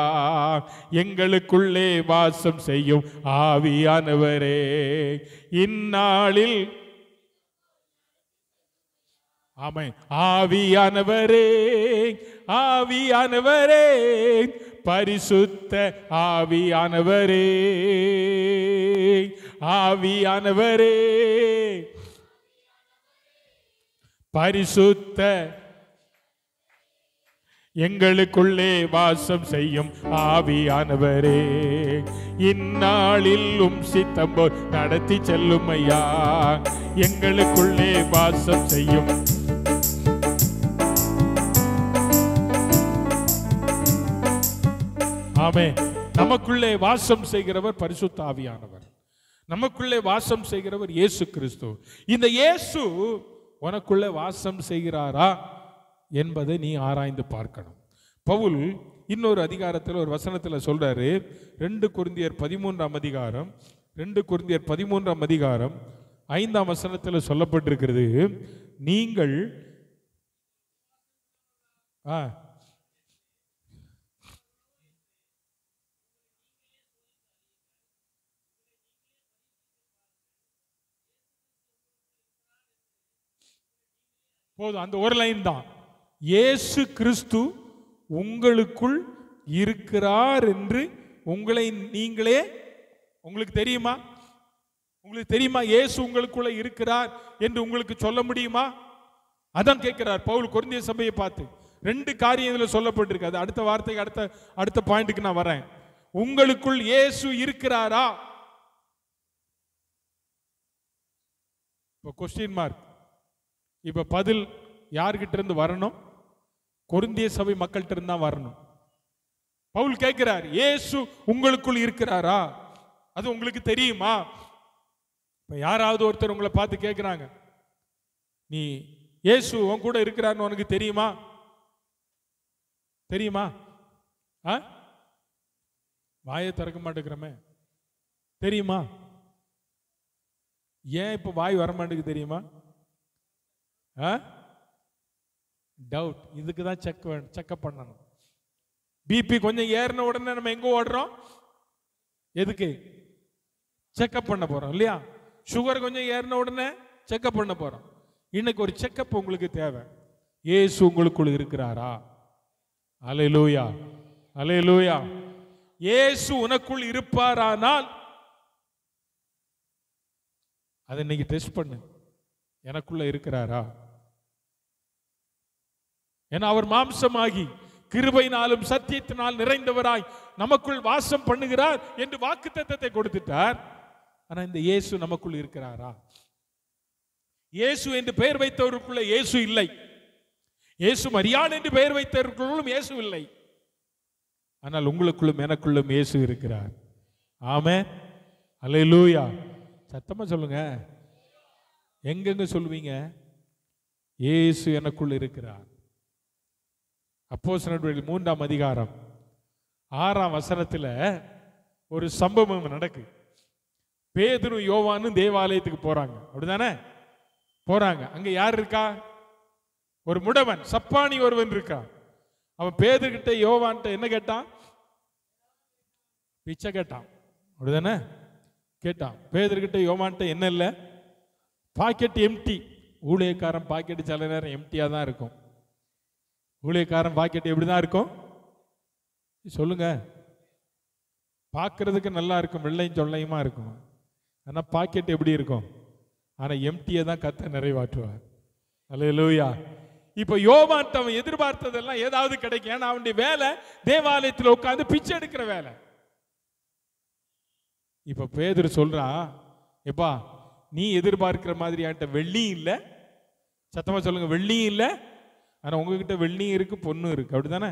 எங்களுக்குள்ளே வாசம் செய்யும் ஆவியானவரே இந்நாளில் ஆமென். ஆவியானவரே ஆவியானவரே பரிசுத்த ஆவியானவரே ஆவியானவரே பரிசுத்த எங்களுக்குள்ளே வாசம் செய்யும் ஆவியானவரே இந்நாளில் சித்தம் போல் நடத்தி செல்லும் ஐயா. எங்களுக்குள்ளே வாசம் செய்யும் ஆமென். நமக்குள்ளே வாசம் செய்கிறவர் பரிசுத்த ஆவியானவர். நமக்குள்ளே வாசம் செய்கிறவர் இயேசு கிறிஸ்து. இந்த இயேசு உனக்குள்ளே வாசம் செய்கிறாரா என்பதை நீ ஆராய்ந்து பார்க்கணும். பவுல் இன்னொரு அதிகாரத்தில் ஒரு வசனத்தில் சொல்றாரு, 2 கொரிந்தியர் 13ஆம் அதிகாரம் 2 கொரிந்தியர் 13ஆம் அதிகாரம் 5ஆம் வசனத்தில் சொல்லப்பட்டிருக்கிறது, நீங்கள் போதும். அந்த ஒரு லைன் தான், இயேசு கிறிஸ்து உங்களுக்குள் இருக்கிறார் என்று உங்களை நீங்களே உங்களுக்கு தெரியுமா? உங்களுக்கு தெரியுமா இயேசு உங்களுக்குள்ள இருக்கிறார் என்று உங்களுக்கு சொல்ல முடியுமா? அதான் கேட்கிறார் பவுல் கொரிந்திய சபையை பார்த்து. 2 காரியம் இதுல சொல்லப்பட்டிருக்கு. அது அடுத்த வார்த்தைக்கு அடுத்த பாயிண்ட்டுக்கு நான் வரேன். உங்களுக்குள் இயேசு இருக்கிறாரா? இப்போ கொஸ்டின் மார்க். இப்ப பதில் யார்கிட்ட இருந்து வரணும்? கொரிந்திய சபை மக்கள்கிட்ட இருந்து தான் வரணும். பவுல் கேட்கிறார், இயேசு உங்களுக்குள் இருக்கிறாரா? அது உங்களுக்கு தெரியுமா? இப்ப யாராவது ஒருத்தர் உங்களை பார்த்து கேட்கிறாங்க, நீ இயேசு உன் கூட இருக்கிறார்னு உனக்கு தெரியுமா? தெரியுமா? வாயை திறக்க மாட்டேங்கிறமே தெரியுமா? ஏன் இப்ப வாய் வர மாட்டேங்குது தெரியுமா? டவுட். இதுக்கு தான் செக்அப் பண்ணணும். பிபி கொஞ்சம் ஏறின உடனே நம்ம எங்க ஓடுறோம்? எதுக்கு? செக்அப் பண்ண போறோம் இல்லையா? சுகர் கொஞ்சம் ஏறின உடனே செக்அப் பண்ண போறோம். இன்னைக்கு ஒரு செக்அப் உங்களுக்கு தேவை. இயேசு உங்களுக்குள் இருக்கிறாரா? அல்லேலூயா, அல்லேலூயா. இயேசு உனக்குள் இருப்பாரானால் அதை இன்னைக்கு டெஸ்ட் பண்ணு. எனக்குள்ள இருக்கிறாரா? ஏன்னா அவர் மாம்சமாகி கிருபையினாலும் சத்தியத்தினால் நிறைந்தவராய் நமக்குள் வாசம் பண்ணுகிறார் என்று வாக்குத்தத்தத்தை கொடுத்துட்டார். ஆனா இந்த இயேசு நமக்குள் இருக்கிறாரா? இயேசு என்று பெயர் வைத்தவருக்குள்ள இயேசு இல்லை. இயேசு மரியாள் என்று பெயர் வைத்தவர்களும் இயேசு இல்லை. ஆனால் உங்களுக்குள்ளும் எனக்குள்ளும் இயேசு இருக்கிறார். ஆமென், அல்லேலூயா. சத்தமா சொல்லுங்க. எங்கெங்க சொல்லுவீங்க? இயேசு எனக்குள் இருக்கிறார். அப்போஸ்தலர் 3ஆம் அதிகாரம் 6ஆம் வசனத்துல ஒரு சம்பவம் நடக்கு. பேதுரு யோவானும் தேவாலயத்துக்கு போறாங்க. அப்படிதானே? போறாங்க. அங்க யார் இருக்கா? ஒரு முடவன், சப்பானி ஒருவன் இருக்கா. அவன் பேதுருகிட்ட யோவான்ட்ட என்ன கேட்டான்? பிச்சை கேட்டான். அப்படிதானே? கேட்டான். பேதுருகிட்ட யோவான்ட்ட என்ன இல்லை? Packet empty. ஊழியக்காரன் பாக்கெட் சில நேரம் எம்டியா தான் இருக்கும். ஊழியக்காரன் பாக்கெட் எப்படிதான் இருக்கும் சொல்லுங்க? பார்க்கறதுக்கு நல்லா இருக்கும், வெள்ளையும் சொல்லையுமா இருக்கும். ஆனா பாக்கெட் எப்படி இருக்கும்? ஆனா எம்டியை தான் கர்த்தர் நிறைவாற்றுவார். அல்லேலூயா. இப்ப யோவான் அவன் எதிர்பார்த்ததெல்லாம் ஏதாவது கிடைக்கும். ஏன்னா அவனுடைய வேலை தேவாலயத்தில் உட்கார்ந்து பிச்சை எடுக்கிற வேலை. இப்ப பேதுரு சொல்றான், எப்பா நீ எதிர்பார்க்கிற மாதிரி என்கிட்ட வெள்ளியும் இல்லை. சத்தமா சொல்லுங்க, வெள்ளியும் இல்லை. ஆனா உங்ககிட்ட வெள்ளியும் இருக்கு, பொண்ணும் இருக்கு. அப்படிதானே?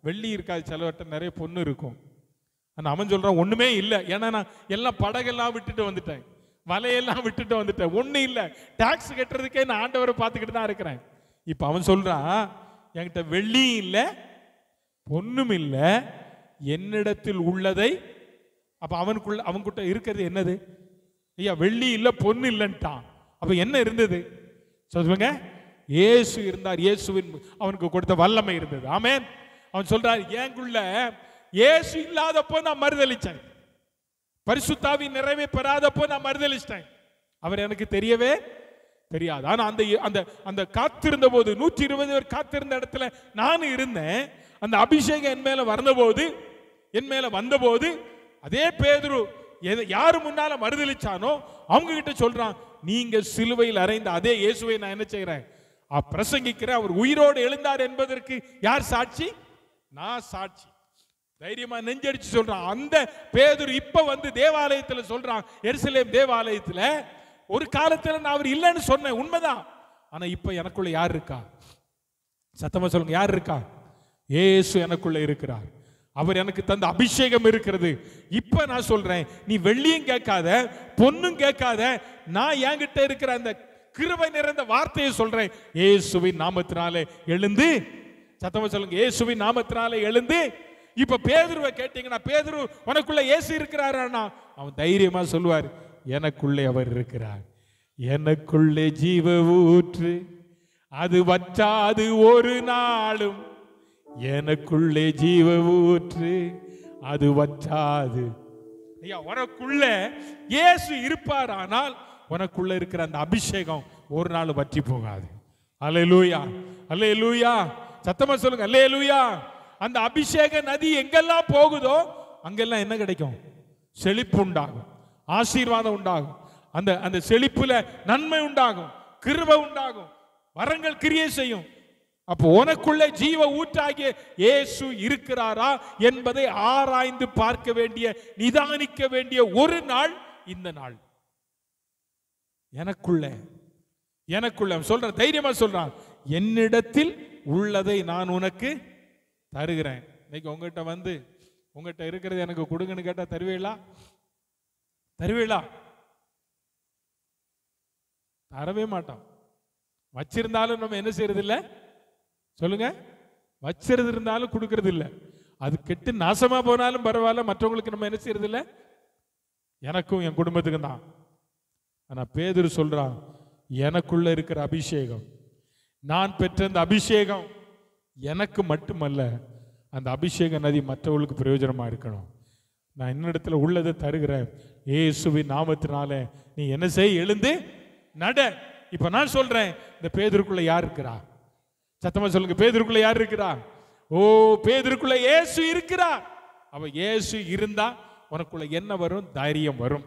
வெள்ளி இருக்காது, சிலவட்ட நிறைய பொண்ணு இருக்கும். ஆனா அவன் சொல்றான் ஒண்ணுமே இல்லை. ஏன்னா நான் எல்லாம் படகெல்லாம் விட்டுட்டு வந்துட்டேன், வலையெல்லாம் விட்டுட்டு வந்துட்டேன், ஒண்ணு இல்லை. டாக்ஸ் கட்டுறதுக்கே நான் ஆண்டவரை பார்த்துக்கிட்டு தான் இருக்கிறேன். இப்ப அவன் சொல்றான், என்கிட்ட வெள்ளியும் இல்லை, பொண்ணும் இல்லை, என்னிடத்தில் உள்ளதை. அப்ப அவன்கிட்ட இருக்கிறது என்னது? ஐயா வெள்ளி இல்லை, பொண்ணு இல்லைன்ட்டான். அப்ப என்ன இருந்தது சொல்லுங்க? இயேசு இருந்தார். இயேசுவின் அவனுக்கு கொடுத்த வல்லமை இருந்தது. ஆமென். அவன் சொல்றார், எனக்குள்ள இயேசு இல்லாதப்போ நான் மறுதலிச்சேன், பரிசுத்தாவின் நிறைவே பெறாதப்போ நான் மறுதலிச்சிட்டேன். அவர் எனக்கு தெரியவே தெரியாது. ஆனா அந்த அந்த அந்த காத்திருந்த போது 120 பேர் காத்திருந்த இடத்துல நானும் இருந்தேன். அந்த அபிஷேகம் என் மேல வந்தபோது அதே பேதுரு யாரு முன்னால மறுதலிச்சானோ அவங்க கிட்ட சொல்றான், நீங்க சிலுவையில் அறைந்த அதே இயேசுவை நான் என்ன செய்யறேன்? பிரசங்கிக்கிறேன். அவர் உயிரோடு எழுந்தார் என்பதற்கு யார் சாட்சி? நான் சாட்சி. தைரியமா நெஞ்சடிச்சு சொல்றான். அந்த பேதுரு இப்ப வந்து தேவாலயத்துல சொல்றான், எருசலேம் தேவாலயத்துல, ஒரு காலத்துல நான் அவர் இல்லைன்னு சொன்னேன், உண்மைதான். ஆனா இப்ப எனக்குள்ள யார் இருக்கா? சத்தமா சொல்லுங்க, யார் இருக்கா? இயேசு எனக்குள்ள இருக்கிறார். அவர் எனக்கு தந்த அபிஷேகம் இருக்கிறது. இப்ப நான் சொல்றேன், நீ வெள்ளியும் கேட்காத, பொண்ணும் கேட்காத, நான் என்கிட்ட இருக்கிற அந்த கிருபை நிறைந்த வார்த்தையை சொல்றேன். இயேசுவின் நாமத்தினாலே எழுந்து. சத்தமா சொல்லுங்க, இயேசுவின் நாமத்தினாலே எழுந்து. இப்ப பேதுருவை கேட்டீங்கன்னா, பேதுரு உனக்குள்ள இயேசு இருக்கிறாரானா? அவன் தைரியமா சொல்லுவார், எனக்குள்ளே அவர் இருக்கிறார். எனக்குள்ளே ஜீவ ஊற்று, அது வற்றாது ஒரு நாளும். எனக்குள்ளே ஜீவ ஊற்று, அது வற்றாது. ஐயா உனக்குள்ள இயேசு இருப்பாரானால் உனக்குள்ள இருக்கிற அந்த அபிஷேகம் ஒரு நாள் வற்றி போகாது. அல்லேலூயா, அல்லேலூயா. சத்தமா சொல்லுங்க, அல்லேலூயா. அந்த அபிஷேக நதி எங்கெல்லாம் போகுதோ அங்கெல்லாம் என்ன கிடைக்கும்? செழிப்பு உண்டாகும், ஆசீர்வாதம் உண்டாகும். அந்த அந்த செழிப்புல நன்மை உண்டாகும், கிருபை உண்டாகும், வரங்கள் கிரியை செய்யும். அப்போ உனக்குள்ள ஜீவ ஊற்றாகிய இயேசு இருக்கிறாரா என்பதை ஆராய்ந்து பார்க்க வேண்டிய, நிதானிக்க வேண்டிய ஒரு நாள் இந்த நாள். எனக்குள்ள சொல்ற தைரியமா சொல்றான், என்னிடத்தில் உள்ளதை நான் உனக்கு தருகிறேன். இன்னைக்கு உங்ககிட்ட வந்து உங்ககிட்ட இருக்கிறது எனக்கு கொடுங்கன்னு கேட்டா தருவீங்களா? தரவே மாட்டோம். வச்சிருந்தாலும் நம்ம என்ன செய்யறது இல்லை? சொல்லுங்க, வச்சிருந்தாலும் கொடுக்கறது இல்லை. அது கெட்டு நாசமா போனாலும் பரவாயில்ல, மற்றவங்களுக்கு நம்ம என்ன செய்யறது இல்லை, எனக்கும் என் குடும்பத்துக்கும் தான். ஆனா பேதுரு சொல்றான், எனக்குள்ள இருக்கிற அபிஷேகம், நான் பெற்ற அந்த அபிஷேகம் எனக்கு மட்டுமல்ல, அந்த அபிஷேக நதி மற்றவர்களுக்கு பிரயோஜனமா இருக்கணும். நான் இன்னிடத்துல உள்ளதை தருகிறேன், இயேசுவின் நாமத்தினாலே நீ என்ன செய், எழுந்து நட. இப்ப நான் சொல்றேன், இந்த பேதுருக்குள்ள யார் இருக்கிறா? சத்தமா சொல்லுங்க, பேதுருக்குள்ள யார் இருக்கிறா? ஓ, பேதுருக்குள்ள இயேசு இருக்கிறார். அவ இயேசு இருந்தா உனக்குள்ள என்ன வரும்? தைரியம் வரும்,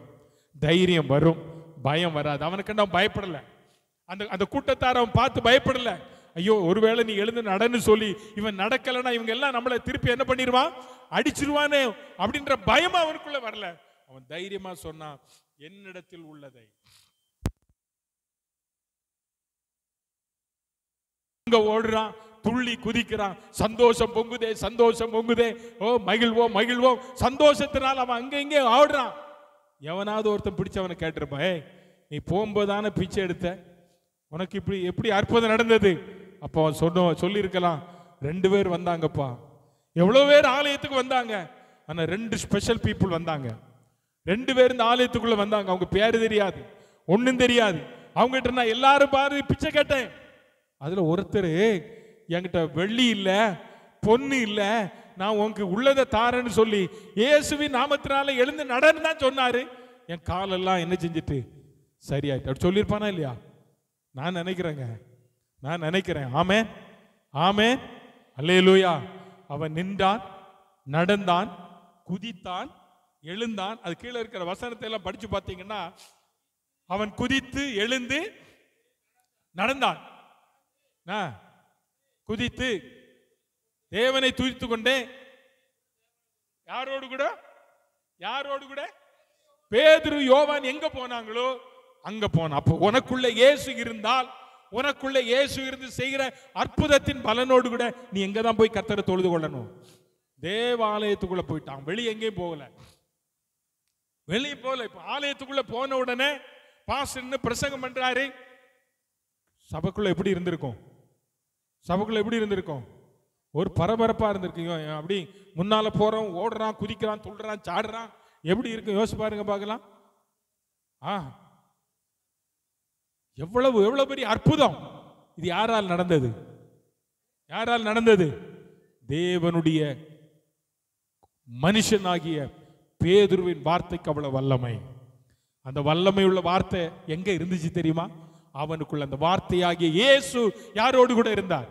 தைரியம் வரும், பயம் வராது. அவனுக்கு அவன் பயப்படல, அந்த கூட்டத்தார் அவன் பார்த்து பயப்படல. ஐயோ ஒருவேளை நீ எழுந்து நடன்னு சொல்லி இவன் நடக்கலன்னா இவங்க எல்லாம் நம்மளை திருப்பி என்ன பண்ணிடுவான், அடிச்சிருவானே அப்படின்ற பயம் அவனுக்குள்ள வரல. அவன் தைரியமா சொன்னான், என்னிடத்தில் உள்ளதை. ஓடுறான், துள்ளி குதிக்கிறான், சந்தோஷம் பொங்குதே, சந்தோஷம் பொங்குதே, ஓ மகிழ்வோம் மகிழ்வோம். சந்தோஷத்தினால் அவன் அங்க இங்கே ஆடுறான். எவனாவது ஒருத்தன் பிடிச்சவனை கேட்டிருப்பான், நீ போகும்போதான பிச்சை எடுத்த, உனக்கு இப்படி எப்படி அற்புதம் நடந்தது? அப்போ அவன் சொல்லியிருக்கலாம், 2 பேர் வந்தாங்கப்பா. எவ்வளவு பேர் ஆலயத்துக்கு வந்தாங்க, ஆனா 2 ஸ்பெஷல் பீப்புள் வந்தாங்க. 2 பேர் இந்த ஆலயத்துக்குள்ள வந்தாங்க. அவங்க பேரு தெரியாது, ஒன்னும் தெரியாது. அவங்ககிட்ட நான் எல்லாரும் பாரு பிச்சை கேட்டேன். அதுல ஒருத்தர், என்கிட்ட வெள்ளி இல்ல, பொண்ணு இல்ல, நான் உனக்கு உள்ளதை தாரேன்னு சொல்லி இயேசுவின் நாமத்தினால எழுந்து நடன்னு தான் சொன்னாரு. என் காலெல்லாம் என்ன செஞ்சுட்டு சரியாயிட்டு. அப்படி சொல்லியிருப்பானா இல்லையா? நான் நினைக்கிறேன். ஆமென், ஆமென், அல்லேலூயா. அவன் நின்றான், நடந்தான், குதித்தான், எழுந்தான். அது கீழே இருக்கிற வசனத்தை எல்லாம் படிச்சு பார்த்தீங்கன்னா, அவன் குதித்து எழுந்து நடந்தான், குதித்து தேவனை துதித்து கொண்டே. யாரோடு கூட? பேதுரு யோவான் எங்க போனாங்களோ அங்க போன. அப்போ உனக்குள்ள இயேசு இருந்தால், உனக்குள்ள இயேசு இருந்து செய்கிற அற்புதத்தின் பலனோடு கூட நீ எங்க தான் போய் கர்த்தரை தொழுது கொள்ளணும்? தேவாலயத்துக்குள்ள போயிட்டான், வெளியே எங்கேயும் போகல, வெளியே போகல. இப்ப ஆலயத்துக்குள்ள போன உடனே பாஸ்டர் பிரசங்கம் பண்றாரு. சபைக்குள்ள எப்படி இருந்திருக்கும்? ஒரு பரபரப்பா இருந்திருக்கீங்க. அப்படி முன்னால போறோம், ஓடுறான், குதிக்கிறான், துள்ளுறான், சாடுறான். எப்படி இருக்கு யோசிச்சு பாருங்க பார்க்கலாம். எவ்வளவு பெரிய அற்புதம் இது! யாரால் நடந்தது? தேவனுடைய மனுஷனாகிய பேதுருவின் வார்த்தைக்கு அவ்வளவு வல்லமை. அந்த வல்லமை உள்ள வார்த்தை எங்க இருந்துச்சு தெரியுமா? அவனுக்குள்ள அந்த வார்த்தையாகிய இயேசு யாரோடு கூட இருந்தார்?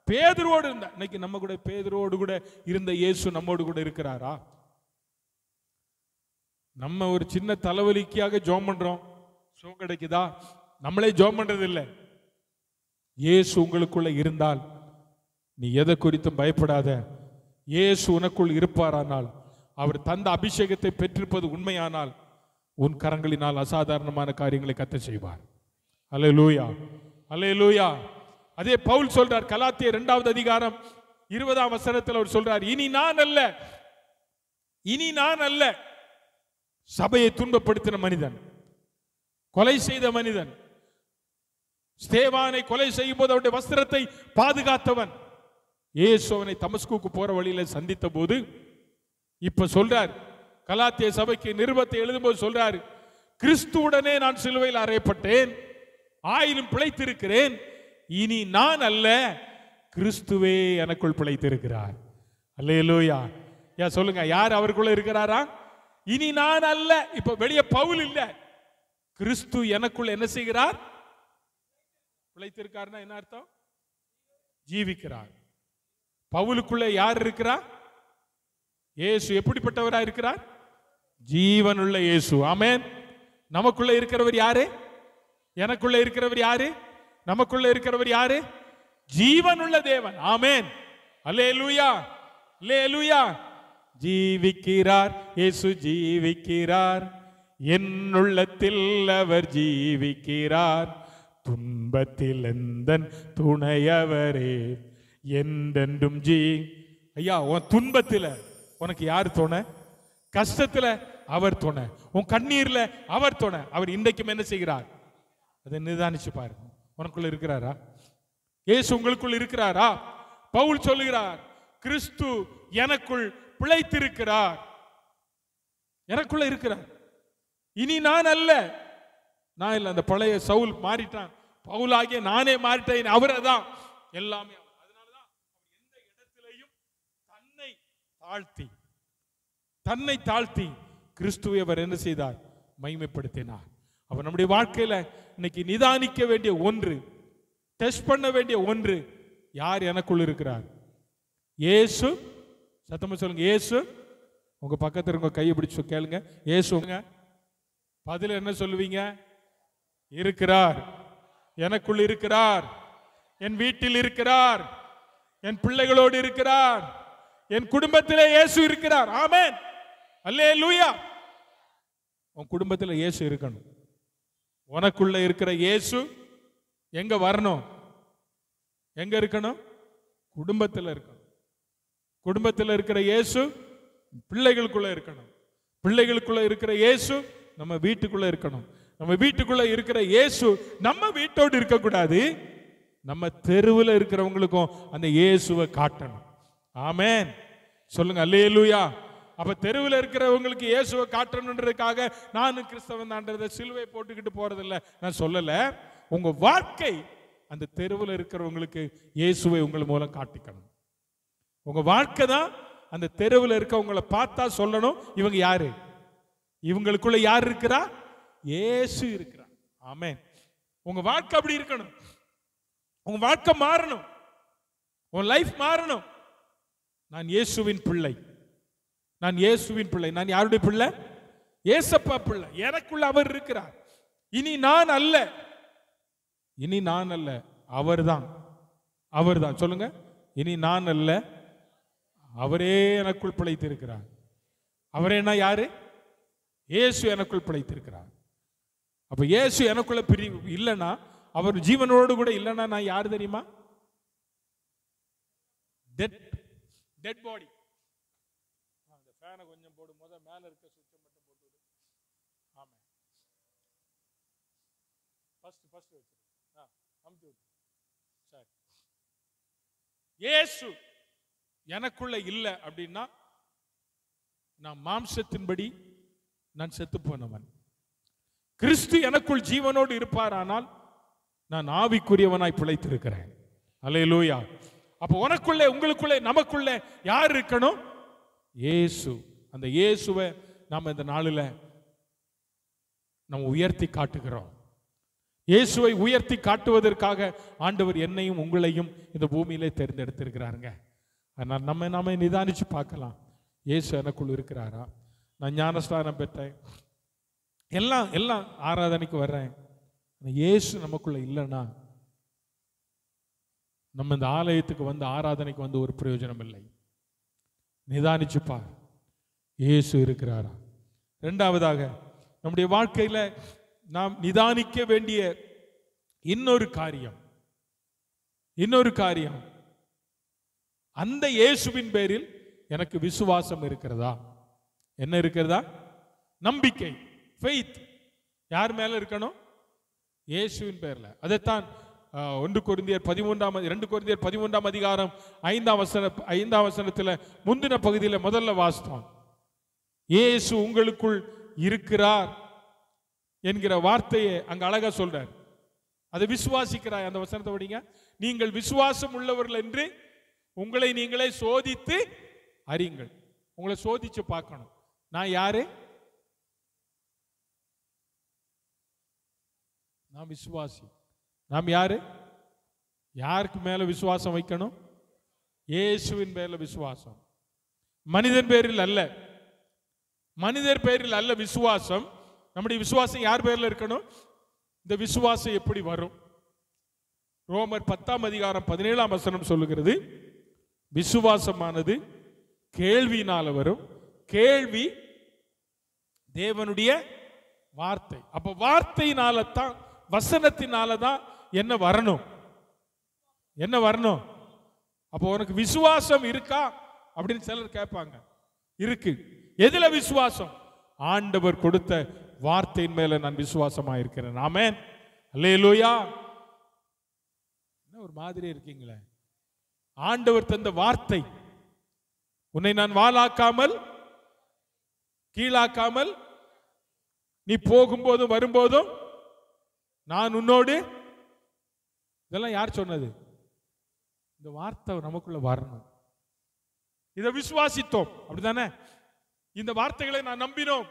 பேதுருவோடு இருந்தார். இன்னைக்கு நம்ம கூட பேதுருவோடு கூட இருந்த இயேசு நம்மோடு கூட இருக்கிறாரா? நம்ம ஒரு சின்ன தலைவலிக்காக ஜெபம் பண்றோம், சுகம் கிடைக்குதா? நம்மளே ஜெபம் பண்றது இல்லை. இயேசு உங்களுக்குள்ள இருந்தால் நீ எதை குறித்தும் பயப்படாத. இயேசு உனக்குள் இருப்பாரானால், அவர் தந்த அபிஷேகத்தை பெற்றிருப்பது உண்மையானால், உன் கரங்களினால் அசாதாரணமான காரியங்களை கர்த்தர் செய்வார். அல்லேலூயா, அல்லேலூயா. அதே பவுல் சொல்றார், கலாத்தியர் 2வது அதிகாரம் 20ஆம் வசனத்தில் அவர் சொல்றார், இனி நான் அல்ல, சபையை துன்பப்படுத்தின மனிதன், கொலை செய்த மனிதன், ஸ்தேவானை கொலை செய்யும் போது அவருடைய வஸ்திரத்தை பாதுகாத்தவன், இயேசு அவனை தமஸ்குக்கு போற வழியில சந்தித்த போது இப்ப சொல்றார், கலாத்திய சபைக்கு நிருபத்தை எழுதும்போது சொல்றாரு, கிறிஸ்துவுடனே நான் சிலுவையில் அறையப்பட்டேன், ஆயினும் பிழைத்திருக்கிறேன். இனி நான் அல்ல, கிறிஸ்துவே எனக்குள் பிழைத்திருக்கிறார். அல்லேலூயா. சொல்லுங்க, யார் அவருக்குள்ள இருக்கிறாரா? இனி நான் அல்ல. இப்ப வெளியே பவுல் இல்ல, கிறிஸ்து எனக்குள்ள என்ன செய்கிறார்? பிழைத்திருக்காருன்னா என்ன அர்த்தம்? ஜீவிக்கிறார். பவுலுக்குள்ள யார் இருக்கிறார்? இயேசு. எப்படிப்பட்டவரா இருக்கிறார்? ஜீவனுள்ள இயேசு. ஆமென். நமக்குள்ள இருக்கிறவர் யாரு? எனக்குள்ள இருக்கிறவர் யாரு? நமக்குள்ள இருக்கிறவர் யாரு? ஜீவனுள்ள தேவன். ஆமென். அல்லேலூயா, அல்லேலூயா. ஜீவிக்கிறார் இயேசு, ஜீவிக்கிறார் என்னுள்ளத்தில் அவர் ஜீவிக்கிறார், துன்பத்தில் எந்தன் துணையவரே என்றென்றும் ஐயா, உன் துன்பத்தில் உனக்கு யார் துணை? கஷ்டத்துல அவர் துணை, உன் கண்ணீர்ல அவர் துணை. அவர் இன்றைக்கும் என்ன செய்கிறார்? அதை நிதானிச்சு பாருங்க. உனக்குள்ள இருக்கிறாரா? இயேசு உங்களுக்குள்ள இருக்கிறாரா? பவுல் சொல்லுகிறார், கிறிஸ்து எனக்குள் பிழைத்திருக்கிறார். எனக்குள்ள இருக்கிறார். இனி நான் அல்ல, நான் இல்லை. அந்த பழைய சவுல் மாறிட்டான், பவுலாகிய நானே மாறிட்டேன். அவரை தான் எல்லாமே. அதனாலதான் எந்த இடத்திலையும் தன்னை தாழ்த்தி கிறிஸ்துவை அவர் என்ன செய்தார்? மகிமைப்படுத்தினார். அவர் நம்முடைய வாழ்க்கையில இன்னைக்கு நிதானிக்க வேண்டிய ஒன்று, டெஸ்ட் பண்ண வேண்டிய ஒன்று, யார் எனக்குள் இருக்கிறார்? இயேசு. சத்தமா சொல்லுங்க, இயேசு. உங்க பக்கத்துல இருக்க கையை பிடிச்சு கேளுங்க, இயேசுங்க. பதில் என்ன சொல்லுவீங்க? இருக்கிறார், எனக்குள் இருக்கிறார், என் வீட்டில் இருக்கிறார், என் பிள்ளைகளோடு இருக்கிறார், என் குடும்பத்திலே இயேசு இருக்கிறார். ஆமென், அல்லேலூயா. உன் குடும்பத்தில் இயேசு இருக்கணும். உனக்குள்ள இருக்கிற இயேசு எங்க வரணும்? எங்க இருக்கணும்? குடும்பத்தில் இருக்கணும். குடும்பத்தில் இருக்கிற இயேசு பிள்ளைகளுக்குள்ள இருக்கணும். பிள்ளைகளுக்குள்ள இருக்கிற இயேசு நம்ம வீட்டுக்குள்ள இருக்கணும். நம்ம வீட்டுக்குள்ள இருக்கிற இயேசு நம்ம வீட்டோடு இருக்கக்கூடாது, நம்ம தெருவில் இருக்கிறவங்களுக்கும் அந்த இயேசுவை காட்டணும். ஆமென், சொல்லுங்க அல்லேலூயா. அப்ப தெருவில் இருக்கிறவங்களுக்கு இயேசுவை காட்டணுன்றதுக்காக நானும் கிறிஸ்தவன் தான்றதை சிலுவை போட்டுக்கிட்டு போறதில்லை நான் சொல்லல. உங்க வாழ்க்கை அந்த தெருவில் இருக்கிறவங்களுக்கு இயேசுவை உங்கள் மூலம் காட்டிக்கணும். உங்க வாழ்க்கை தான் அந்த தெருவில் இருக்கவங்களை பார்த்தா சொல்லணும், இவங்க யாரு? இவங்களுக்குள்ள யார் இருக்கிறா? இயேசு இருக்கிறார். ஆமென். உங்க வாழ்க்கை அப்படி இருக்கணும். உங்க வாழ்க்கை மாறணும், உன் லைஃப் மாறணும். நான் இயேசுவின் பிள்ளை, நான் இயேசுவின் பிள்ளை. நான் யாருடைய பிள்ளை? ஏசப்பா பிள்ளை. எனக்குள்ள அவர் இருக்கிறார். இனி நான் அல்ல, இனி நான் அல்ல, அவர்தான். அவர்தான், சொல்லுங்க. இனி நான் அல்ல, அவரே எனக்குள் பிழைத்திருக்கிறார். அவரேனா யாரு? இயேசு எனக்குள் பிழைத்திருக்கிறார். அப்ப இயேசு எனக்குள்ள பிரிவு இல்லைன்னா, அவர் ஜீவனோடு கூட இல்லைன்னா நான் யாரு தெரியுமா? Dead body. அந்த ஃபேனை கொஞ்சம் போடும் போது மேல இருக்க சுவிட்சை மட்டும் போட்டு. ஆமா, ஃபர்ஸ்ட் வச்சு அமுத்தி விட்டு. சரி, இயேசு எனக்குள்ள இல்லை அப்படின்னா நான் மாம்சத்தின்படி நான் செத்து போனவன். கிறிஸ்து எனக்குள் ஜீவனோடு இருப்பாரானால் நான் ஆவிக்குரியவனாய் பிழைத்திருக்கிறேன். அல்லேலூயா. அப்ப உனக்குள்ளே, உங்களுக்குள்ளே, நமக்குள்ளே யார் இருக்கணும்? இயேசு. அந்த இயேசுவை நாம் இந்த நாளில் நம்ம உயர்த்தி காட்டுகிறோம். இயேசுவை உயர்த்தி காட்டுவதற்காக ஆண்டவர் என்னையும் உங்களையும் இந்த பூமியிலே தேர்ந்தெடுத்திருக்கிறாருங்க. அதனால் நம்ம நிதானிச்சு பார்க்கலாம், இயேசு எனக்குள் இருக்கிறாரா? நான் ஞானஸ்நானம் பெற்றேன், எல்லாம் ஆராதனைக்கு வர்றேன், இயேசு நமக்குள்ள இல்லைன்னா நம்ம இந்த ஆலயத்துக்கு வந்து ஆராதனைக்கு வந்து ஒரு பிரயோஜனம் இல்லை. நிதானிச்சு பார், இயேசு இருக்கிறாரா? இரண்டாவதாக, நம்முடைய வாழ்க்கையில நாம் நிதானிக்க வேண்டிய இன்னொரு காரியம், அந்த இயேசுவின் பேரில் எனக்கு விசுவாசம் இருக்கிறதா? என்ன இருக்கிறதா? நம்பிக்கை, ஃபெய்த். யார் மேல இருக்கணும்? இயேசுவின் பேர்ல. அதைத்தான் 2 கொரிந்தியர் 13 அதிகாரம் 5ஆம் வசனத்துல முந்தின பகுதியில் முதல்ல வாசித்தோம். இயேசு உங்களுக்குள் இருக்கிறார் என்கிற வார்த்தையை அங்க அழகா சொல்றார். அதை விசுவாசிக்கிறாய்? அந்த வசனத்தை படிங்க. நீங்கள் விசுவாசம் உள்ளவர்கள் என்று உங்களை நீங்களே சோதித்து அறியுங்கள். உங்களை சோதிச்சு பார்க்கணும். நான் யாரு? நான் விசுவாசி. நாம் யாரு? யாருக்கு மேல விசுவாசம் வைக்கணும்? இயேசுவின் பேர்ல விசுவாசம். மனிதன் பேரில் அல்ல, மனிதர் பேரில் அல்ல விசுவாசம். நம்முடைய விசுவாசம் யார் பேர்ல இருக்கணும்? இந்த விசுவாசம் எப்படி வரும்? ரோமர் 10ஆம் அதிகாரம் 17ஆம் வசனம் சொல்லுகிறது, விசுவாசமானது கேள்வியினால வரும், கேள்வி தேவனுடைய வார்த்தை. அப்ப வார்த்தையினால தான், வசனத்தினால தான் என்ன வரணும்? என்ன வரணும்? அப்போ உனக்கு விசுவாசம் இருக்கா அப்படின்னு சிலர் கேட்பாங்க. இருக்கு. எதுல விசுவாசம்? ஆண்டவர் கொடுத்த வார்த்தையின் மேல நான் விசுவாசமா இருக்கிறேன். ஆமென், அல்லேலூயா. என்ன ஒரு மாதிரி இருக்கீங்களே? ஆண்டவர் தந்த வார்த்தை, உன்னை நான் வாளாக்காமல் கீழாக்காமல் நீ போகும்போதும் வரும்போதும் நான் உன்னோடு. இதெல்லாம் யார் சொன்னது? இந்த வார்த்தை நமக்குள்ள வரணும். இதை விசுவாசித்தோம், அப்படித்தானே? இந்த வார்த்தைகளை நான் நம்பினோம்.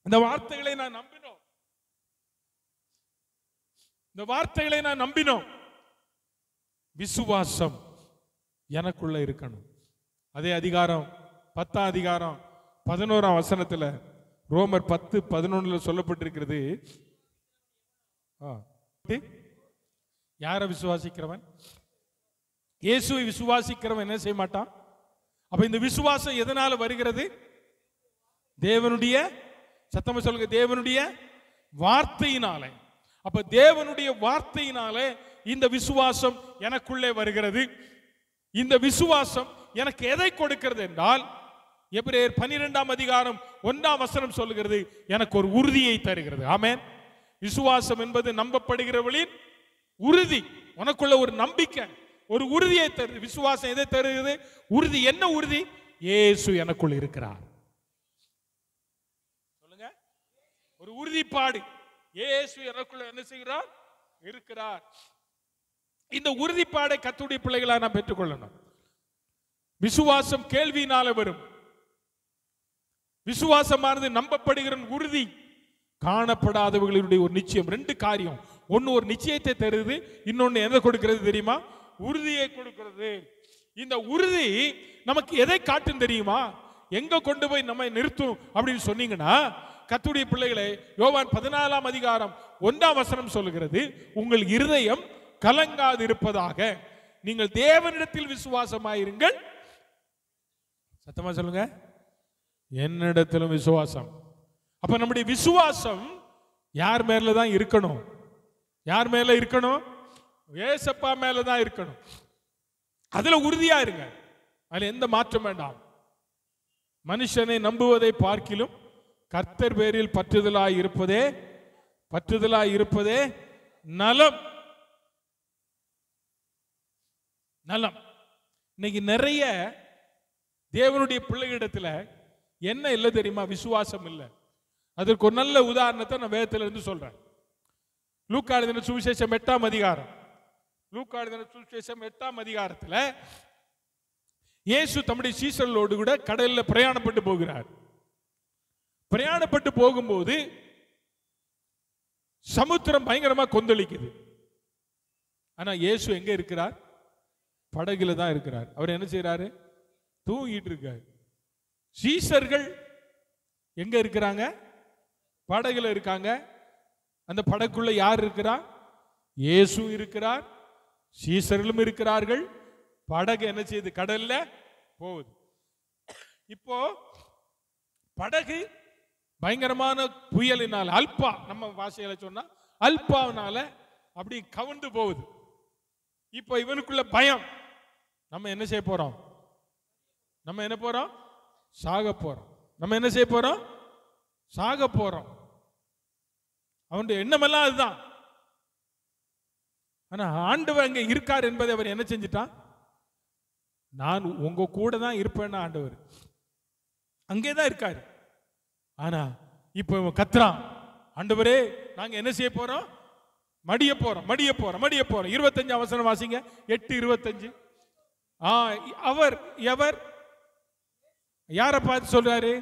இந்த வார்த்தைகளை நான் நம்பினோம். இந்த வார்த்தைகளை நான் நம்பினோம். விசுவாசம் எனக்குள்ள இருக்கணும். அதே அதிகாரம் 10ஆம் அதிகாரம் 11ஆம் வசனத்துல ரோமர் 10:11 சொல்லப்பட்டிருக்கிறது. யாரை விசுவாசிக்கிறவன்? இயேசுவை விசுவாசிக்கிறவன் என்ன செய்ய மாட்டான்? அப்ப இந்த விசுவாசம் எதனால வருகிறது? தேவனுடைய, சத்தமா சொல்லுங்க, தேவனுடைய வார்த்தையினாலே. அப்ப தேவனுடைய வார்த்தையினாலே இந்த விசுவாசம் எனக்குள்ளே வருகிறது. இந்த விசுவாசம் எனக்கு எதை கொடுக்கிறது என்றால், எபிரேயர் 12ஆம் அதிகாரம் 1ஆம் வசனம் சொல்லுகிறது, எனக்கு ஒரு உறுதியை தருகிறது. ஆமென். விசுவாசம் என்பது நம்பப்படுகிறவளின் உறுதி. உனக்குள்ள ஒரு நம்பிக்கை, ஒரு உறுதியை தருது. விசுவாசம் எதை தருகிறது? உறுதி. என்ன உறுதி? இயேசு எனக்குள் இருக்கிறார். சொல்லுங்க, ஒரு உறுதிப்பாடு. இயேசு எனக்குள்ள என்ன செய்கிறார்? இருக்கிறார். இந்த உறுதிப்பாடை கர்த்தருடைய பிள்ளைகளா நாம் பெற்றுக்கொள்ளணும். விசுவாசம் கேள்வியினால வரும். விசுவாசமானது நம்பப்படுகிற உறுதி, காணப்படாதவர்களுடைய ஒரு நிச்சயம். ரெண்டு காரியம். ஒன்னு ஒரு நிச்சயத்தை தருது, இன்னொன்னு எதை கொடுக்கிறது தெரியுமா? உறுதியை கொடுக்கிறது. இந்த உறுதி நமக்கு எதை காட்டும் தெரியுமா? எங்க கொண்டு போய் நம்ம நிறுத்தும் அப்படின்னு சொன்னீங்கன்னா, கர்த்தருடைய பிள்ளைகளே, யோவான் 14ஆம் அதிகாரம் 1ஆம் வசனம் சொல்லுகிறது, உங்கள் இருதயம் கலங்காது இருப்பதாக நீங்கள் தேவனிடத்தில் விசுவாசமாயிருங்கள். சத்தமா சொல்லுங்க, என்னிடத்திலும் விசுவாசம். அப்ப நம்முடைய விசுவாசம் யார் மேல தான் இருக்கணும்? யார் மேல இருக்கணும்? ஏசப்பா மேல தான் இருக்கணும். அதுல உறுதியா இருங்க. அதுல எந்த மாற்றம் வேண்டாம். மனுஷனை நம்புவதை பார்க்கிலும் கர்த்தர் பேரில் பற்றுதலாய் இருப்பதே நலம். நலம். இன்னைக்கு நிறைய தேவனுடைய பிள்ளைகளிடத்துல என்ன இல்லை தெரியுமா? விசுவாசம் இல்லை. அதற்கு ஒரு நல்ல உதாரணத்தை நான் வேதத்துல இருந்து சொல்றேன். லூக்கா எழுதின சுவிசேஷம் 8ஆம் அதிகாரம். லூக்கா எழுதின சுவிசேஷம் 8ஆம் அதிகாரத்துல இயேசு தம்முடைய சீசர்களோடு கூட கடல்ல பிரயாணப்பட்டு போகிறார். பிரயாணப்பட்டு போகும்போது சமுத்திரம் பயங்கரமா கொந்தளிக்குது. ஆனா இயேசு எங்க இருக்கிறார்? படகுல தான் இருக்கிறார். அவர் என்ன செய்யறாரு? தூங்கிட்டு இருக்கார். சீசர்கள் எங்க இருக்கிறாங்க? படகுல இருக்காங்க. அந்த படகுக்குள்ள யார் இருக்கிறார்? இயேசு இருக்கிறார், சீசர்களும் இருக்கிறார்கள். படகு என்ன செய்யுது? கடல்ல போகுது. இப்போ படகு பயங்கரமான புயலினால், அல்பா நம்ம பாஷையில சொன்னா அல்பாவினால அப்படி கவுந்து போகுது. இப்போ இவனுக்குள்ள பயம். நம்ம என்ன செய்ய போறோம்? நம்ம என்ன போறோம்? சாக போறோம். நம்ம என்ன செய்ய போறோம்? சாக போறோம். அவனுடைய எண்ணமெல்லாம் அதுதான். ஆனா ஆண்டவர் அங்க இருக்கார் என்பதை அவர் என்ன செஞ்சிட்டான்? நான் உங்க கூட தான் இருப்பேன்னு ஆண்டவர் அங்கேதான் இருக்காரு. ஆனா இப்ப இவன் கத்துறான், ஆண்டவரே நாங்க என்ன செய்ய போறோம்? மடிய போறோம். 25 வசனம் வாசிங்க. 8:25. அவர் எவர்? யாரை பார்த்து சொல்றாரு?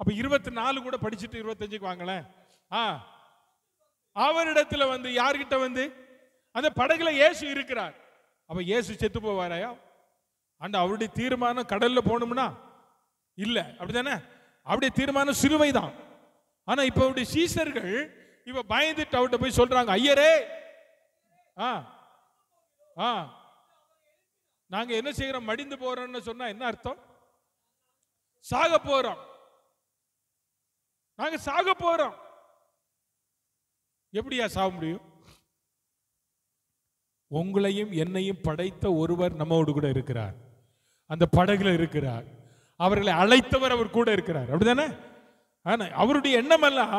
அப்ப 24 கூட படிச்சுட்டு 25க்கு வாங்களேன். அவரிடத்துல வந்து யார்கிட்ட வந்து அந்த படகுல இயேசு இருக்கிறார். அப்ப இயேசு செத்து போவாராயா? ஆண்ட அவருடைய தீர்மானம் கடல்ல போகணும்னா இல்ல, அப்படிதானே? அவருடைய தீர்மானம் சிலுவை தான். ஆனா இப்ப அவருடைய சீசர்கள் இவ பயந்துட்டு அவர்கிட்ட போய் சொல்றாங்க, ஐயரே நாங்க என்ன செய்யறோம்? மடிந்து போறோம்னு சொன்னா என்ன அர்த்தம்? சாக போறோம். நாங்க சாக போறோம். எப்படியா சாக முடியும்? உங்களையும் என்னையும் படைத்த ஒருவர் நம்மோடு கூட இருக்கிறார். அந்த படகுல இருக்கிறார். அவர்களை அழைத்தவர் அவர் கூட இருக்கிறார். அப்படிதானே? ஆனா அவருடைய எண்ணம் எல்லாம்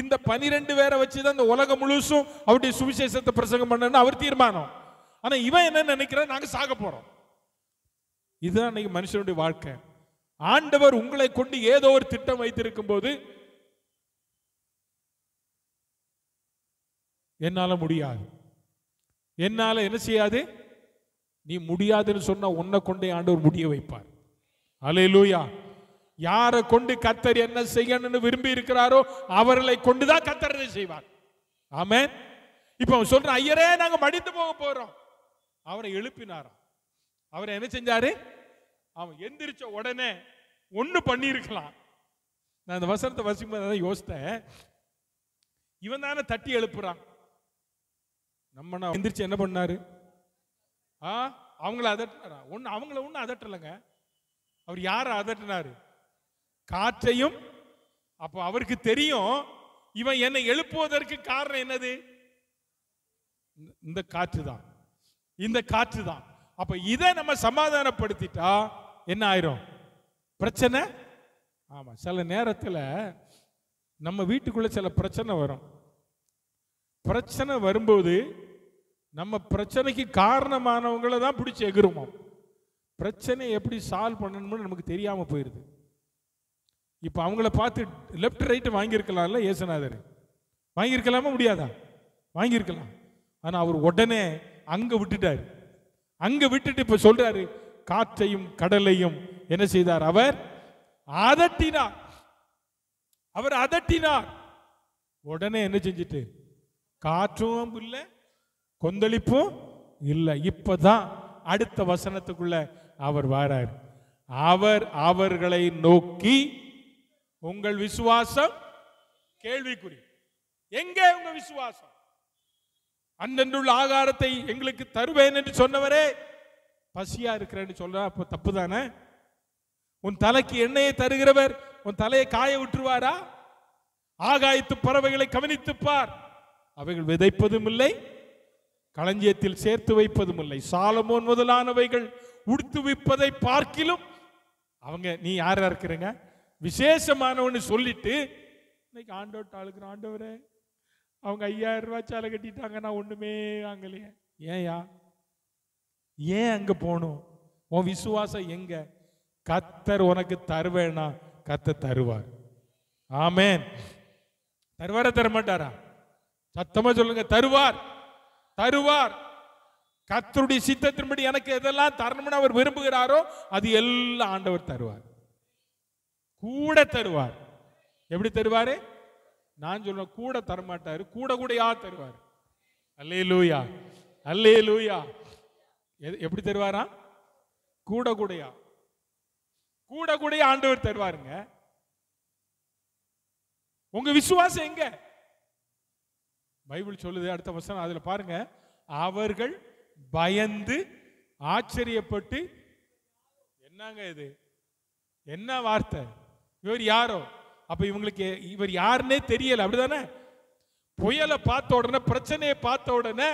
இந்த 12 பேரை வச்சுதான் இந்த உலகம் முழுசும் அவருடைய சுவிசேஷத்தை பிரசங்கம் பண்ணணும் அவர் தீர்மானம். ஆனா இவன் என்ன நினைக்கிறான்? நாங்க சாக போறோம். இதுதான் இன்னைக்கு மனுஷனுடைய வாழ்க்கை. ஆண்டவர் உங்களை கொண்டு ஏதோ ஒரு திட்டம் வைத்திருக்கும் போது என்னால முடியாது, என்னால என்ன செய்யாது, நீ முடியாதுன்னு சொன்னா உன்னை கொண்டே ஆண்டவர் முடிய வைப்பார். அல்லேலூயா. யாரை கொண்டு கர்த்தர் என்ன செய்யணும்னு விரும்பி இருக்கிறாரோ அவர்களை கொண்டுதான் கர்த்தர் செய்வார். ஆமென். இப்ப அவன் சொல்றான், ஐயரே நாங்க மடிந்து போக போறோம். அவரை எழுப்பினாராம். அவரை என்ன செஞ்சாரு? அவன் எந்திரிச்ச உடனே ஒண்ணு பண்ணி இருக்கலாம். நான் அந்த வசனத்தை வசிக்கும்போது யோசித்தேன், இவன் தானே தட்டி எழுப்புறான். நம்ம எந்திரிச்சு என்ன பண்ணாரு? அவங்கள அதட்டினாரா? அவங்கள ஒண்ணு அதட்டலைங்க. அவர் யார அதட்டினாரு? காற்றையும். அப்ப அவருக்கு தெரியும் இவன் என்னை எழுப்புவதற்கு காரணம் என்னது? இந்த காற்று தான், இந்த காற்று தான். அப்ப இதை நம்ம சமாதானப்படுத்திட்டா என்ன ஆயிரும்? பிரச்சனை. ஆமா, சில நேரத்தில் நம்ம வீட்டுக்குள்ள சில பிரச்சனை வரும். பிரச்சனை வரும்போது நம்ம பிரச்சனைக்கு காரணமானவங்களை தான் பிடிச்சி எகிருவோம். பிரச்சனை எப்படி சால்வ் பண்ணணும்னு நமக்கு தெரியாம போயிருது. இப்ப அவங்கள பார்த்து லெப்ட் ரைட் வாங்கியிருக்கலாம்ல இயேசுநாதர்? வாங்கியிருக்கலாமா? முடியாதா? வாங்கியிருக்கலாம். ஆனா அவர் உடனே அங்க விட்டுட்டாரு. அங்க விட்டுட்டு இப்ப சொல்றாரு, காற்றையும் கடலையும் என்ன செய்தார்? அவர் அதட்டினார். அவர் அதட்டினார். உடனே என்ன செஞ்சிட்டு? காற்றும் இல்லை, கொந்தளிப்பும் இல்லை. இப்பதான் அடுத்த வசனத்துக்குள்ள அவர் வரார். அவர் அவர்களை நோக்கி, உங்கள் விசுவாசம் கேள்விக்குறி. எங்கே உங்க விசுவாசம்? அன்றன்றுள்ள ஆகாரத்தை எங்களுக்கு தருவேன் என்று சொன்னவரே பசியா இருக்கிறேன்னு சொல்ற, அப்ப தப்பு தானே? உன் தலைக்கு எண்ணெயை தருகிறவர் உன் தலையை காய விட்டுருவாரா? ஆகாயத்து பறவைகளை கவனித்து பார், அவைகள் விதைப்பதும் இல்லை, களஞ்சியத்தில் சேர்த்து வைப்பதும் இல்லை. சாலமோன் முதலானவைகள் உடுத்து விப்பதை பார்க்கிலும் அவங்க, நீ யாரா இருக்கிறீங்க விசேஷமானவன்னு சொல்லிட்டு இன்னைக்கு ஆண்டோட்ட ஆளுக்குற, ஆண்டவரே அவங்க 5000 ரூபாய் சாலை கட்டிட்டாங்க, நான் ஒண்ணுமே வாங்கலையே. ஏயா? ஏன் அங்க போகணும்? உன் விசுவாசம் எங்க? கர்த்தர் உனக்கு தருவேனா? கர்த்தர் தருவார். ஆமென். தருவாரா தர மாட்டாரா? சத்தமா சொல்லுங்க. தருவார், தருவார். கர்த்தருடைய சித்தத்தின்படி எனக்கு எதெல்லாம் தரணும்னு அவர் விரும்புகிறாரோ அது எல்லாம் ஆண்டவர் தருவார், கூட தருவார். எப்படி தருவாரு? நான் சொல்றேன், கூட தரமாட்டாரு, கூட கூடயா தருவார். அல்லேலூயா, அல்லேலூயா. எப்படி தருவாரா? கூட கூடயா, கூட கூடயா ஆண்டவர் தருவாருங்க. உங்க விசுவாசம் எங்க? பைபிள் சொல்லுது அடுத்த வசனம், அதுல பாருங்க, அவர்கள் பயந்து ஆச்சரியப்பட்டு, என்னங்க இது, என்ன வார்த்தை, இவர் யாரோ? அப்ப இவங்களுக்கு இவர் யாருன்னே தெரியல, அப்படிதானே? புயலை பார்த்த உடனே, பிரச்சனையை பார்த்த உடனே,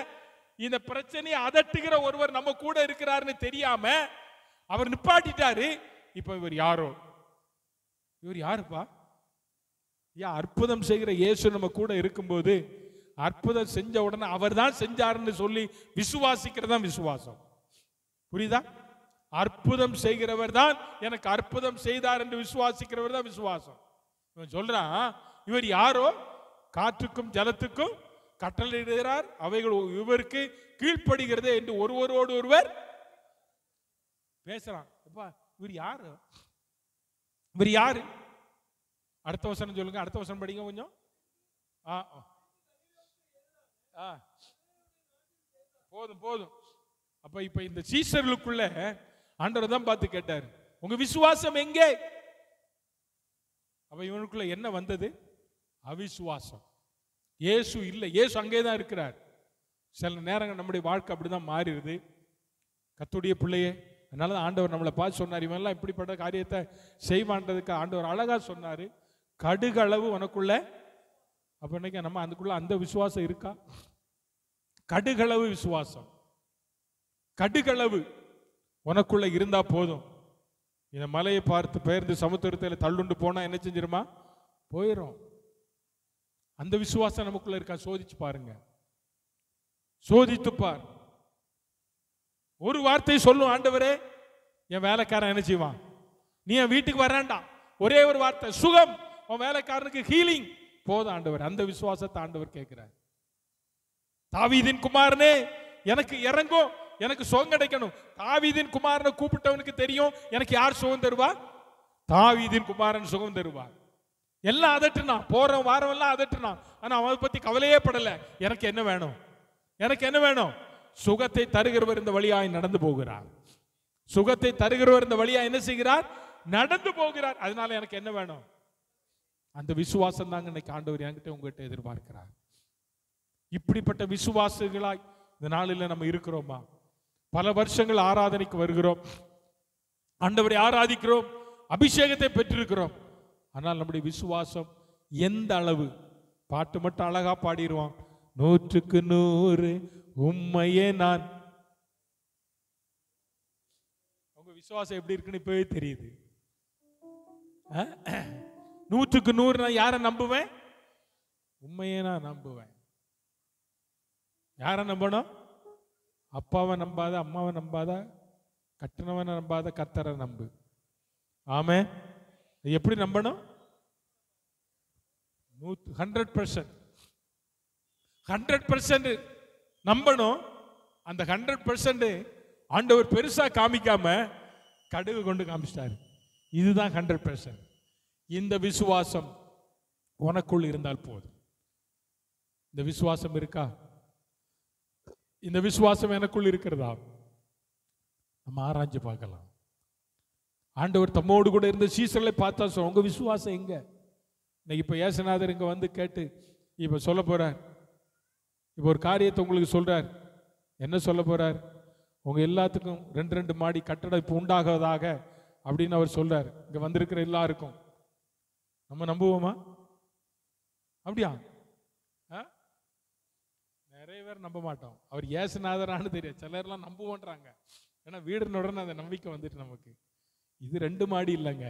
இந்த பிரச்சனையை அதட்டுகிற ஒருவர் நம்ம கூட இருக்கிறாருன்னு தெரியாம அவர் நிப்பாட்டிட்டாரு. இப்ப இவர் யாரோ? இவர் யாருப்பா? அற்புதம் செய்கிற இயேசு நம்ம கூட இருக்கும்போது அற்புதம் செஞ்ச உடனே அவர் தான் செஞ்சாருன்னு சொல்லி விசுவாசிக்கிறதா விசுவாசம். புரியுதா? அற்புதம் செய்கிறவர் தான் எனக்கு அற்புதம் செய்தார் என்று விசுவாசிக்கிறவர் தான் விசுவாசம். இவன் சொல்றான், இவர் யாரோ? காற்றுக்கும் ஜலத்துக்கும் கட்டளையிடுகிறார், அவைகள் இவருக்கு கீழ்ப்படுகிறது என்று ஒருவரோடு ஒருவர் பேசுறான். இவர் யாரு? இவர் யாரு? அடுத்த வசனம் சொல்லுங்க, அடுத்த வசனம் படிங்க கொஞ்சம். போதும் போதும். அப்ப இப்ப இந்த சீசர்களுக்குள்ள ஆண்டவர் தான் பார்த்து கேட்டார், உங்க விசுவாசம் எங்கே? அப்ப இவனுக்குள்ள என்ன வந்தது? அவிசுவாசம். இயேசு இல்லை, இயேசு அங்கேதான் இருக்கிறார். சில நேரங்கள் நம்முடைய வாழ்க்கை அப்படிதான் மாறிடுது. கர்த்தருடைய பிள்ளையே, அதனாலதான் ஆண்டவர் நம்மளை பார்த்து சொன்னார், இவெல்லாம் இப்படிப்பட்ட காரியத்தை செய்வான்றதுக்கு ஆண்டவர் அழகா சொன்னாரு, கடுகளவு உனக்குள்ள. அப்ப இன்னைக்கு நம்ம அதுக்குள்ள அந்த விசுவாசம் இருக்கா? கடுகளவு விசுவாசம், கடுகளவு உனக்குள்ள இருந்தா போதும். இந்த மலையை பார்த்து பெயர்ந்து சமுத்திரத்தில் தள்ளுண்டு போனா என்ன செஞ்சிருமா? போயிடும். அந்த விசுவாசம் நமக்குள்ள இருக்கா? சோதிச்சு பாருங்க, சோதித்து பார். ஒரு வார்த்தை சொல்லும், ஆண்டவரே என் வேலைக்காரன் என்ன செய்வான்? நீ என் வீட்டுக்கு வரான்டா, ஒரே ஒரு வார்த்தை சுகம், உன் வேலைக்காரனுக்கு ஹீலிங் போதும் ஆண்டவர். அந்த விசுவாசத்தை ஆண்டவர் கேட்கிறார். தாவீதின் குமாரனே எனக்கு இறங்கும், எனக்கு சுகம் கிடைக்கணும். தாவீதின் குமாரனை கூப்பிட்டவனுக்கு தெரியும் எனக்கு யார் சுகம் தருவா? தாவீதின் குமாரன் சுகம் தருவார். எல்லாம் அதட்டுனா, போற வாரம் எல்லாம் அதட்டுனா, ஆனா அவனை பத்தி கவலையே படல. எனக்கு என்ன வேணும்? எனக்கு என்ன வேணும்? சுகத்தை தருகிறவர் இந்த வழியாய் நடந்து போகிறார். சுகத்தை தருகிறவர் இந்த வழியா என்ன செய்கிறார்? நடந்து போகிறார். அதனால எனக்கு என்ன வேணும்? அந்த விசுவாசம் தாங்க இன்னைக்கு ஆண்டவர் என்கிட்ட உங்ககிட்ட எதிர்பார்க்கிறார். இப்படிப்பட்ட விசுவாசிகளாய் இந்த நாளில் நம்ம இருக்கிறோமா? பல வருஷங்கள் ஆராதனைக்கு வருகிறோம், ஆண்டவரை ஆராதிக்கிறோம், அபிஷேகத்தை பெற்றிருக்கிறோம். ஆனால் நம்முடைய விசுவாசம் எந்த அளவு? பாட்டு மட்டும் அழகா பாடிடுவான், 100க்கு 100 உண்மையே நான். உங்க விசுவாசம் எப்படி இருக்குன்னு இப்பவே தெரியுது. 100க்கு 100 நான் யாரை நம்புவேன்? உண்மையே நான் நம்புவேன். யாரை நம்பணும்? அப்பாவை நம்பாத, அம்மாவை நம்பாத, கட்டினவனை நம்பாத, கர்த்தரை நம்பு. ஆமே. எப்படி நம்பணும்? 100% 100% நம்பணும். அந்த 100% ஆண்டவர் பெருசா காமிக்காம கடுகு கொண்டு காமிச்சிட்டாரு. இதுதான் 100%. இந்த விசுவாசம் உனக்குள் இருந்தால் போதும். இந்த விசுவாசம் இருக்கா? இந்த விசுவாசம் எனக்குள் இருக்கிறதா? நம்ம ஆராய்ஞ்சு பார்க்கலாம். ஆண்டவர் தம்மோடு கூட இருந்த சீசர்களை பார்த்தா சொல்ல, உங்க விசுவாசம் எங்க? இன்னைக்கு இப்ப இயேசுநாதர் இங்க வந்து கேட்டு இப்ப சொல்ல போறார். இப்ப ஒரு காரியத்தை உங்களுக்கு சொல்றார். என்ன சொல்ல போறார்? உங்க எல்லாத்துக்கும் 2 மாடி கட்டடம் இப்ப உண்டாகுவதாக அப்படின்னு அவர் சொல்றார். இங்க வந்திருக்கிற எல்லாருக்கும் நம்ம நம்புவோமா? அப்படியா? நிறைய பேர் நம்ப மாட்டோம். அவர் இயேசுநாதரான்னு தெரியும். சிலர்லாம் நம்புவோன்றாங்க. ஏன்னா வீடுன உடனே அந்த நம்பிக்கை வந்துட்டு நமக்கு. இது 2 மாடி இல்லைங்க,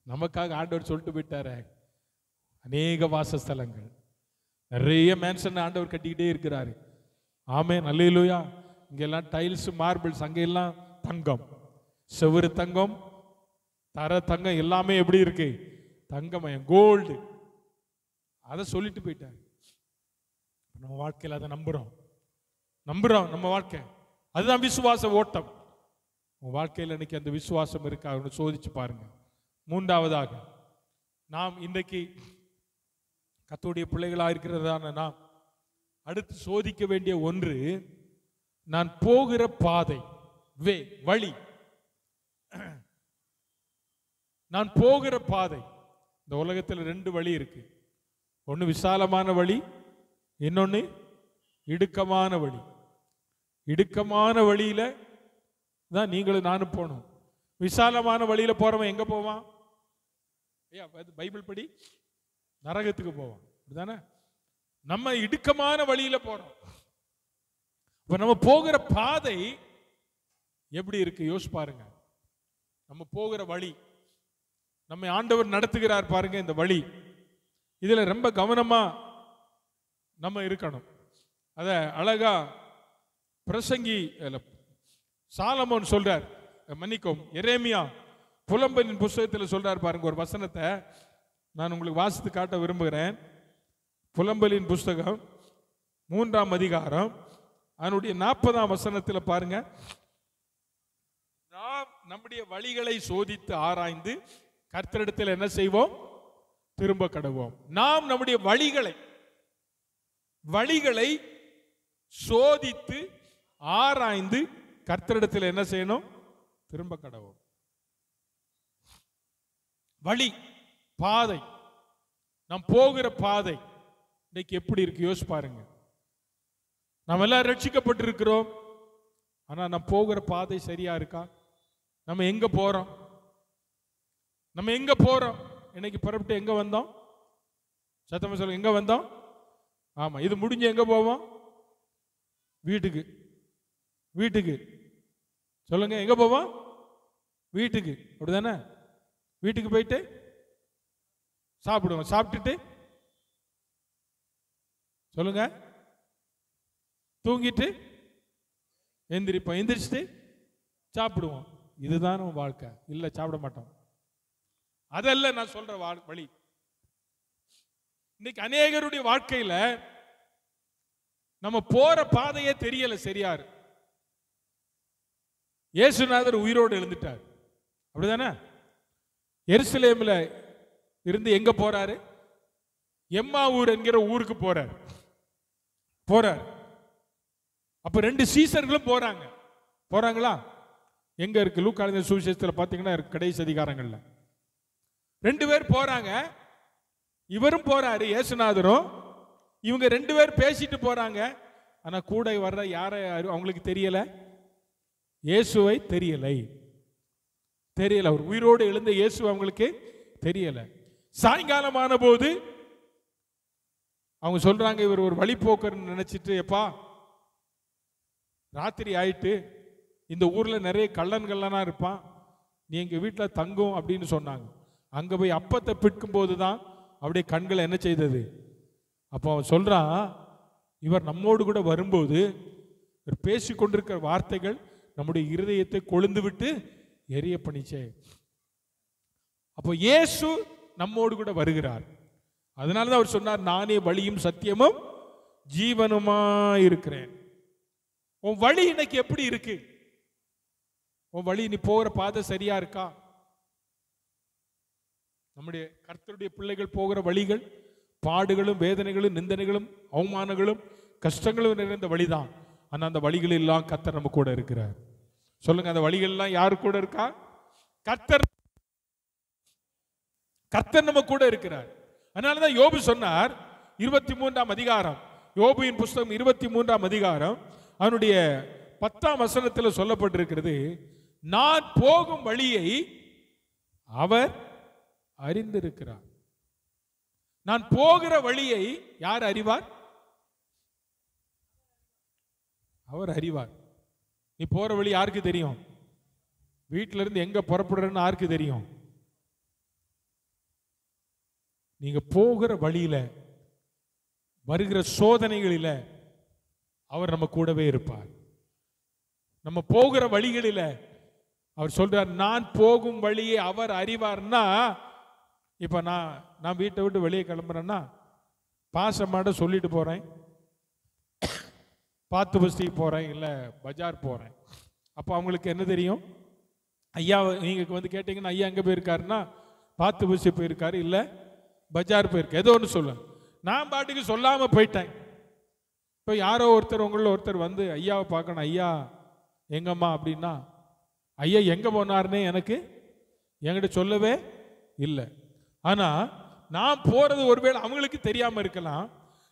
நமக்காக ஆண்டவர் சொல்லிட்டு போயிட்டாரு. அநேக வாசஸ்தலங்கள், நிறைய மேன்ஷன் ஆண்டவர் கட்டிக்கிட்டே இருக்கிறாரு. ஆமென், அல்லேலூயா. இங்கெல்லாம் டைல்ஸ், மார்பிள்ஸ், அங்கெல்லாம் தங்கம், செவுரு தங்கம், தர தங்கம், எல்லாமே எப்படி இருக்கு? தங்கமயம், கோல்டு. அதை சொல்லிட்டு போயிட்டார். நம்ம வாழ்க்கையில் அதை நம்புறோம். நம்ம வாழ்க்கை அதுதான் விசுவாச ஓட்டம். உங்க வாழ்க்கையில் இன்னைக்கு அந்த விசுவாசம் இருக்கா? சோதிச்சு பாருங்க. 3வதாக, நாம் இன்றைக்கு கர்த்தருடைய பிள்ளைகளாக இருக்கிறதான நாம் அடுத்து சோதிக்க வேண்டிய ஒன்று, நான் போகிற பாதை, வழி. நான் போகிற பாதை. இந்த உலகத்தில் 2 வழி இருக்கு. ஒன்று விசாலமான வழி, இன்னொன்னு இடுக்கமான வழி. இடுக்கமான வழியில தான் நீங்களும் நானும் போகணும். விசாலமான வழியில போறவன் எங்க போவான்? பைபிள் படி நரகத்துக்கு போவான். அப்படிதானே? நம்ம இடுக்கமான வழியில போறோம். இப்ப நம்ம போகிற பாதை எப்படி இருக்கு யோசிச்சு பாருங்க. நம்ம போகிற வழி, நம்ம ஆண்டவர் நடத்துகிறார் பாருங்க. இந்த வழி, இதுல ரொம்ப கவனமா நம்ம இருக்கணும். அத அழகா பிரசங்கி சாலமோன் சொல்றார், மன்னிக்கும், எரேமியா புலம்பலின் புஸ்தகத்தில் சொல்றார் பாருங்க. ஒரு வசனத்தை நான் உங்களுக்கு வாசித்து காட்ட விரும்புகிறேன். புலம்பலின் புஸ்தகம் 3ஆம் அதிகாரம் அதனுடைய 40ஆம் வசனத்தில் பாருங்க. நாம் நம்முடைய வழிகளை சோதித்து ஆராய்ந்து கர்த்தரிடத்தில் என்ன செய்வோம்? திரும்ப கடவோம். நாம் நம்முடைய வழிகளை சோதித்து ஆராய்ந்து கர்த்தரிடத்தில் என்ன செய்யணும்? திரும்ப கடவோம். வழி, பாதை, நாம் போகிற பாதை இன்னைக்கு எப்படி இருக்கு யோசிச்சு பாருங்க. நாம் எல்லாம் ரட்சிக்கப்பட்டிருக்கிறோம், ஆனா நாம் போகிற பாதை சரியா இருக்கா? நம்ம எங்க போறோம்? இன்னைக்கு புறப்பட்டு எங்க வந்தோம்? சத்தமா சொல்லுங்க, எங்க வந்தோம்? ஆமா, இது முடிஞ்சு எங்க போவோம்? வீட்டுக்கு சொல்லுங்க, எங்க போவோம்? வீட்டுக்கு. அப்படிதானே? வீட்டுக்கு போயிட்டு சாப்பிடுவோம். சாப்பிட்டுட்டு சொல்லுங்க, தூங்கிட்டு எந்திரிப்போம். எந்திரிச்சிட்டு சாப்பிடுவோம். இதுதான் நம்ம வாழ்க்கை, இல்ல சாப்பிட மாட்டோம். அதல்ல நான் சொல்ற வழி. இன்னைக்கு அநேகருடைய வாழ்க்கையில நம்ம போற பாதையே தெரியல சரியாரு. இயேசுநாதர் உயிரோடு எழுந்துட்டார், அப்படிதானே? எருசலேம்ல இருந்து எங்க போறாரு? எம்மாவூர் என்கிற ஊருக்கு போறார். அப்ப 2 சீசர்களும் போறாங்களா? எங்க இருக்கு? லூக்கா எழுதின சுவிசேஷத்துல பாத்தீங்கன்னா கடைசி அதிகாரங்கள்ல 2 பேர் போறாங்க. இவரும் போறாரு, இயேசுநாதரும். இவங்க 2 பேர் பேசிட்டு போறாங்க. ஆனா கூட வர்ற யாரை அவங்களுக்கு தெரியல, இயேசுவை தெரியல. அவர் உயிரோடு எழுந்த இயேசு அவங்களுக்கு தெரியல. சாயங்காலமான போது அவங்க சொல்றாங்க, இவர் ஒரு வழிபோக்கர்னு நினைச்சிட்டு, எப்பா ராத்திரி ஆயிட்டு, இந்த ஊர்ல நிறைய கள்ளன்கள்லாம் இருப்பான், நீ எங்க வீட்டில் தங்கும் அப்படின்னு சொன்னாங்க. அங்க போய் அப்பத்தை பிற்கும் போதுதான் அப்படியே கண்களை என்ன செய்தது. அப்போ அவன் சொல்றான், இவர் நம்மோடு கூட வரும்போது இவர் பேசி கொண்டிருக்கிற வார்த்தைகள் நம்முடைய இருதயத்தை கொழுந்து விட்டு எரிய பண்ணிச்சே. அப்போ இயேசு நம்மோடு கூட வருகிறார். அதனாலதான் அவர் சொன்னார், நானே வழியும் சத்தியமும் ஜீவனுமா இருக்கிறேன். உன் வழி இன்னைக்கு எப்படி இருக்கு? உன் வழி, நீ போகிற பாதை சரியா இருக்கா? நம்முடைய கர்த்தருடைய பிள்ளைகள் போகிற வழிகள் பாடுகளும் வேதனைகளும் நிந்தனைகளும் அவமானங்களும் கஷ்டங்களும் நிறைந்த வழிதான். ஆனா அந்த வழிகள் எல்லாம் கர்த்தர் நம்ம கூட இருக்கிறார். சொல்லுங்க, அந்த வழிகள் எல்லாம் யாரு கூட இருக்கா? கர்த்தர் நம்ம கூட இருக்கிறார். அதனாலதான் யோபு சொன்னார், 23ஆம் அதிகாரம், யோபுவின் புஸ்தகம் 23ஆம் அதிகாரம் அவனுடைய 10ஆம் வசனத்தில் சொல்லப்பட்டிருக்கிறது, நான் போகும் வழியை அவர் அறிந்திருக்கிறார். நான் போகிற வழியை யார் அறிவார்? அவர் அறிவார். நீ போற வழி யாருக்கு தெரியும்? வீட்டில இருந்து எங்க புறப்படுறன்னு யாருக்கு தெரியும்? நீங்க போகிற வழியில வருகிற சோதனைகளில அவர் நம்ம கூடவே இருப்பார். நம்ம போகிற வழிகளில அவர் சொல்றார், நான் போகும் வழியை அவர் அறிவார்னா, இப்ப நான் வீட்டை விட்டு வெளியே கிளம்புறேன்னா பாசமாட சொல்லிட்டு போறேன், பாத்து பஸ்தி போறேன், இல்ல பஜார் போறேன். அப்போ அவங்களுக்கு என்ன தெரியும்? ஐயா நீங்க வந்து கேட்டீங்கன்னா, ஐயா எங்க போயிருக்காருன்னா பாத்து பஸ்தி போயிருக்காரு, இல்ல பஜார் போயிருக்க, ஏதோ ஒன்று சொல்ல. நான் பாட்டுக்கு சொல்லாம போயிட்டேன். இப்போ யாரோ ஒருத்தர், உங்களில் ஒருத்தர் வந்து ஐயாவை பார்க்கணும், ஐயா எங்கம்மா அப்படின்னா, ஐயா எங்க போனாருன்னு என்கிட்ட சொல்லவே இல்லை. ஆனா நான் போறது ஒருவேளை அவங்களுக்கு தெரியாம இருக்கலாம்,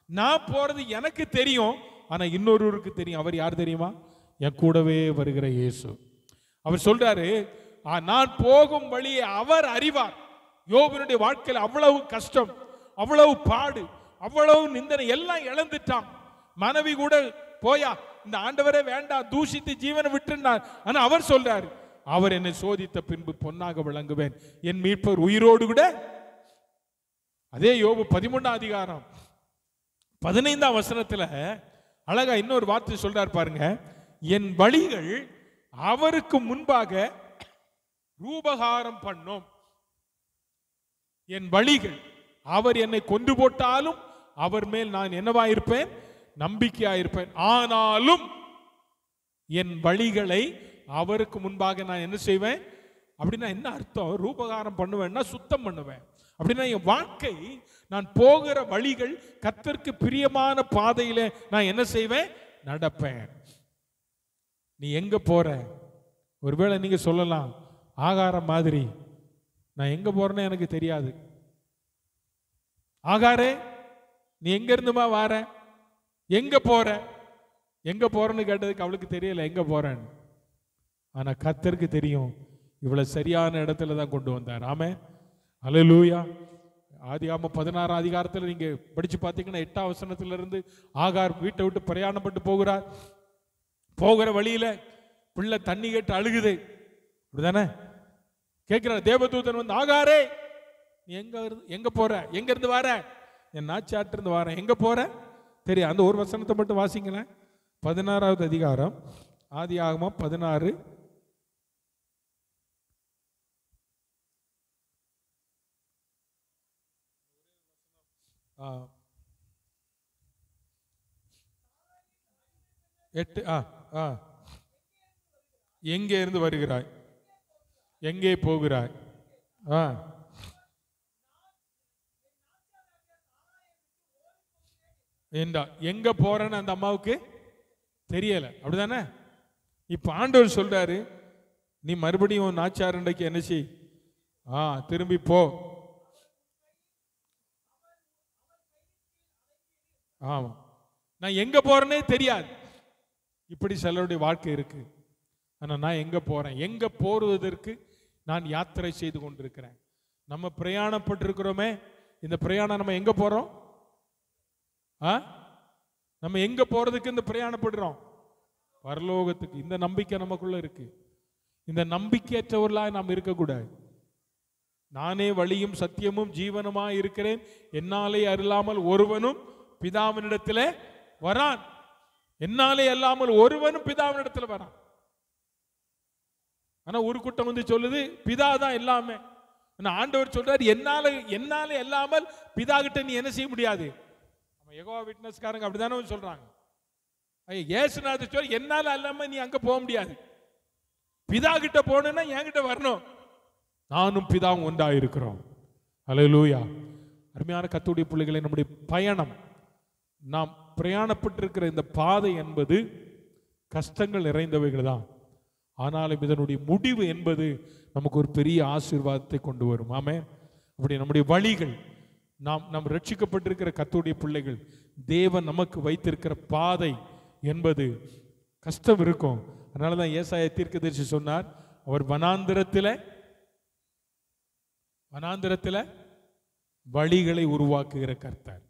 நான் போறது எனக்கு தெரியும், ஆனா இன்னொருவருக்கு தெரியும். அவர் யார் தெரியுமா? என் கூடவே வருகிற இயேசு. அவர் சொல்றாரு, நான் போகும் வழியை அவர் அறிவார். யோபுனுடைய வாழ்க்கையில் அவ்வளவு கஷ்டம், அவ்வளவு பாடு, அவ்வளவு நிந்தனை, எல்லாம் இழந்துட்டான். மனைவி கூட போயா, இந்த ஆண்டவரே வேண்டாம், தூஷித்து ஜீவனை விட்டுனார். ஆனா அவர் சொல்றாரு, அவர் என்னை சோதித்த பின்பு பொன்னாக விளங்குவேன், என் மீட்பர் உயிரோடு கூட. அதே யோபு 13ஆம் அதிகாரம் 15ஆம் வசனத்துல அழகா இன்னொரு வார்த்தை சொல்றார் பாருங்க, என் வழிகள் அவருக்கு முன்பாக ரூபகாரம் பண்ணும். என் வழிகள், அவர் என்னை கொண்டு போட்டாலும் அவர் மேல் நான் என்னவாயிருப்பேன்? நம்பிக்கையாயிருப்பேன். ஆனாலும் என் வழிகளை அவருக்கு முன்பாக நான் என்ன செய்வேன்? அப்படின்னா என்ன அர்த்தம்? ரூபகாரம் பண்ணுவேன்னா சுத்தம் பண்ணுவேன். அப்படின்னா என் வாழ்க்கை, நான் போகிற வழிகள் கர்த்தருக்கு பிரியமான பாதையில நான் என்ன செய்வேன்? நடப்பேன். நீ எங்க போற? ஒருவேளை நீங்க சொல்லலாம், ஆகாரம் மாதிரி நான் எங்க போறேன்னு எனக்கு தெரியாது. ஆகாரே, நீ எங்க இருந்துமா வார? எங்க போற? எங்க போறன்னு கேட்டதுக்கு அவளுக்கு தெரியல எங்க போறேன்னு. ஆனா கர்த்தருக்கு தெரியும், இவ்வளவு சரியான இடத்துல தான் கொண்டு வந்தார். ஆமே, அல்லேலூயா. ஆதியாகமம் 16ஆம் அதிகாரத்தில் நீங்க படிச்சு பார்த்தீங்கன்னா 8ஆம் வசனத்துல இருந்து ஆகார் வீட்டை விட்டு பிரயாணப்பட்டு போகிறார். போகிற வழியில பிள்ளை தண்ணி கேட்டு அழுகுது, அப்படிதானே? கேட்கிறார் தேவதூதன் வந்து, ஆகாரே நீ எங்க போற? எங்க இருந்து வர? என் நாச்சாட்டு இருந்து வரேன். எங்க போற? தெரியும். அந்த ஒரு வசனத்தை மட்டும் வாசிங்களேன். 16ஆவது அதிகாரம் ஆதியாகமம் 16. 8 எங்கே இருந்து வருகிறாய், எங்கே போகிறாய்? எங்க போறேன்னு அந்த அம்மாவுக்கு தெரியல, அப்படிதானே? இப்ப ஆண்டவர் சொல்றாரு, நீ மறுபடியும் நாச்சாரண்டைக்கு என்ன செய், திரும்பி போ. ஆமா, நான் எங்க போறேனே தெரியாது. இப்படி சிலருடைய வாழ்க்கை இருக்கு. ஆனா நான் எங்க போறேன், எங்க போறதற்கு நான் யாத்திரை செய்து கொண்டிருக்கிறேன். நம்ம பிரயாணப்பட்டிருக்கிறோமே, இந்த பிரயாணம் நம்ம எங்க போறோம்? நம்ம எங்க போறதுக்கு இந்த பிரயாணப்படுறோம்? பரலோகத்துக்கு. இந்த நம்பிக்கை நமக்குள்ள இருக்கு. இந்த நம்பிக்கையற்றவர்களாய் நாம் இருக்கக்கூடாது. நானே வழியும் சத்தியமும் ஜீவனுமா இருக்கிறேன், என்னாலே அருளாமல் ஒருவனும் பிதாவினிடத்திலே வரான். என்னாலே அல்லாமல் ஒருவனும் பிதாவினிடத்தில் வரான். ஆனா ஒரு கூட்டம் வந்து சொல்லுது பிதா தான் எல்லாமே. ஆண்டவர் சொல்றாரு, என்னால அல்லாமல் பிதா கிட்ட நீ என்ன செய்ய முடியாது. யெகோவா விட்னஸ்காரங்க அப்படிதானே சொல்றாங்க. இயேசுநாதர் சொல்ற, என்னால அல்லாம நீ அங்க போக முடியாது. பிதா கிட்ட போகணும்னா என்கிட்ட வரணும். நானும் பிதாவும் ஒன்றா இருக்கிறோம். அல்லேலூயா. அருமையான கர்த்தருடைய பிள்ளைகளை, நம்முடைய பயணம், நாம் பிரயாணப்பட்டிருக்கிற இந்த பாதை என்பது கஷ்டங்கள் நிறைந்தவைகள் தான். ஆனாலும் இதனுடைய முடிவு என்பது நமக்கு ஒரு பெரிய ஆசீர்வாதத்தை கொண்டு வரும். ஆமென். அப்படி நம்முடைய வழிகள், நாம் ரட்சிக்கப்பட்டிருக்கிற கர்த்தருடைய பிள்ளைகள், தேவன் நமக்கு வைத்திருக்கிற பாதை என்பது கஷ்டம் இருக்கும். அதனாலதான் ஏசாயா தீர்க்கதரிசி சொன்னார், அவர் வனாந்திரத்தில வழிகளை உருவாக்குகிற கர்த்தர்.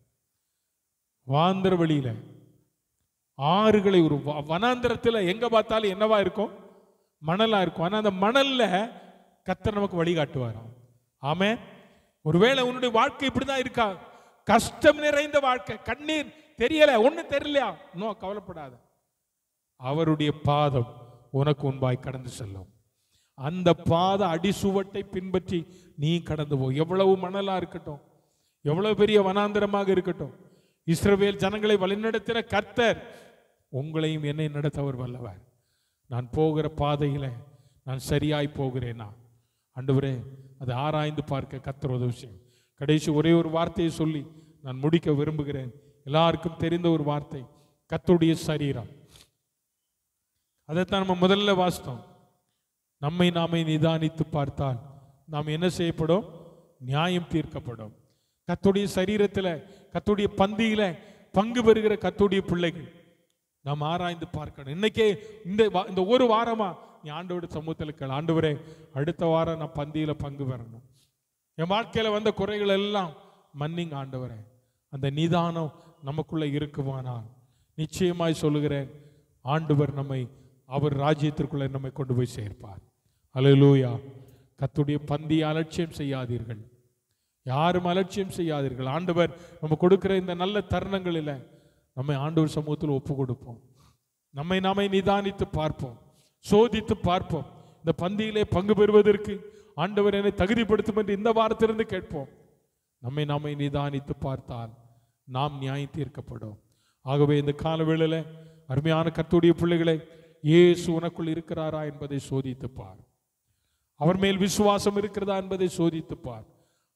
வாந்திர வழியில ஆறுகளை வனாந்திரத்தில் எங்க பார்த்தாலும் என்னவா இருக்கும்? மணலா இருக்கும். ஆனா அந்த மணல்ல கர்த்தர் நமக்கு வழிகாட்டுவார். ஆமென். ஒருவேளை உன்னுடைய வாழ்க்கை இப்படிதான் இருக்கா, கஷ்டம் நிறைந்த வாழ்க்கை, கண்ணீர் தெரியல, ஒண்ணு தெரியலையா, இன்னும் கவலைப்படாத. அவருடைய பாதம் உனக்கு முன்பாய் கடந்து செல்லும். அந்த பாத அடிசுவட்டை பின்பற்றி நீ கடந்து போ. எவ்வளவு மணலா இருக்கட்டும், எவ்வளவு பெரிய வனாந்திரமாக இருக்கட்டும், இஸ்ரவேல் ஜனங்களை வழிநடத்தின கர்த்தர் உங்களையும் என்னை நடத்த அவர் வல்லவர். நான் போகிற பாதையில நான் சரியாய் போகிறேனா? ஆண்டவரே, அதை ஆராய்ந்து பார்க்க கர்த்தர் உதவி செய்யும். கடைசி ஒரே ஒரு வார்த்தையை சொல்லி நான் முடிக்க விரும்புகிறேன். எல்லாருக்கும் தெரிந்த ஒரு வார்த்தை, கர்த்தருடைய சரீரம். அதைத்தான் நம்ம முதல்ல வாசித்தோம். நம்மை நாமே நிதானித்து பார்த்தால் நாம் என்ன செய்யப்படும்? நியாயம் தீர்க்கப்படும். கர்த்தருடைய சரீரத்தில், கர்த்தருடைய பந்தியில பங்கு பெறுகிற கர்த்தருடைய பிள்ளைகள் நாம் ஆராய்ந்து பார்க்கணும். இன்னைக்கே இந்த ஒரு வாரமா நீ ஆண்டவருடைய சமூகத்தில் கேள், ஆண்டவரே, அடுத்த வாரம் நான் பந்தியில பங்கு பெறணும். என் வாழ்க்கையில வந்த குறைகள் எல்லாம் மன்னிங்க ஆண்டவரே. அந்த நிதானம் நமக்குள்ள இருக்குமானால் நிச்சயமாய் சொல்லுகிறேன், ஆண்டவர் நம்மை அவர் ராஜ்யத்திற்குள்ள நம்மை கொண்டு போய் சேர்ப்பார். அல்லேலூயா. கர்த்தருடைய பந்தியை அலட்சியம் செய்யாதீர்கள், யாரும் அலட்சியம் செய்யாதீர்கள். ஆண்டவர் நம்ம கொடுக்கிற இந்த நல்ல தருணங்களில் நம்மை ஆண்டவர் சமூகத்தில் ஒப்பு கொடுப்போம். நம்மை நாமே நிதானித்து பார்ப்போம், சோதித்து பார்ப்போம். இந்த பந்தியிலே பங்கு பெறுவதற்கு ஆண்டவர் என்னை தகுதிப்படுத்தும் என்று இந்த வாரத்திலிருந்து கேட்போம். நம்மை நாமே நிதானித்து பார்த்தால் நாம் நியாயம் தீர்க்கப்படும். ஆகவே இந்த காலவேளையில அருமையான கர்த்தருடைய பிள்ளைகளை, இயேசு உனக்குள் இருக்கிறாரா என்பதை சோதித்து பார். அவர் மேல் விசுவாசம் இருக்கிறதா என்பதை சோதித்து பார்.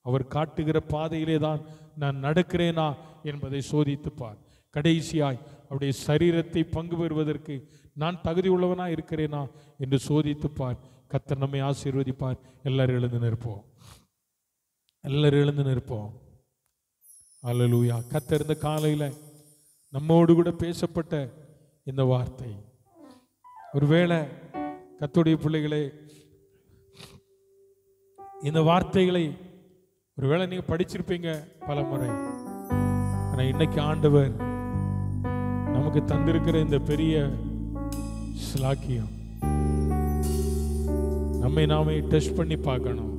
அவர் காட்டுகிற பாதையிலே தான் நான் நடக்கிறேனா என்பதை சோதித்து பார். கடைசியாய் அவருடைய சரீரத்தை பங்கு பெறுவதற்கு நான் தகுதி உள்ளவனா இருக்கிறேனா என்று சோதித்து பார். கர்த்தர் நம்மை ஆசீர்வதிப்பார். எல்லாரும் எழுந்து நிற்போம், எல்லாரும் எழுந்து நிற்போம். அல்லேலூயா. கர்த்தர் இந்த காலையில நம்மோடு கூட பேசப்பட்ட இந்த வார்த்தை, ஒருவேளை கர்த்தருடைய பிள்ளைகளே, இந்த வார்த்தைகளை ஒருவேளை நீங்க படிச்சிருப்பீங்க பல முறை. ஆனா இன்னைக்கு ஆண்டவர் நமக்கு தந்திருக்கிற இந்த பெரிய ஸ்லாக்கியம், நம்மை நாமே டெஸ்ட் பண்ணி பார்க்கணும்.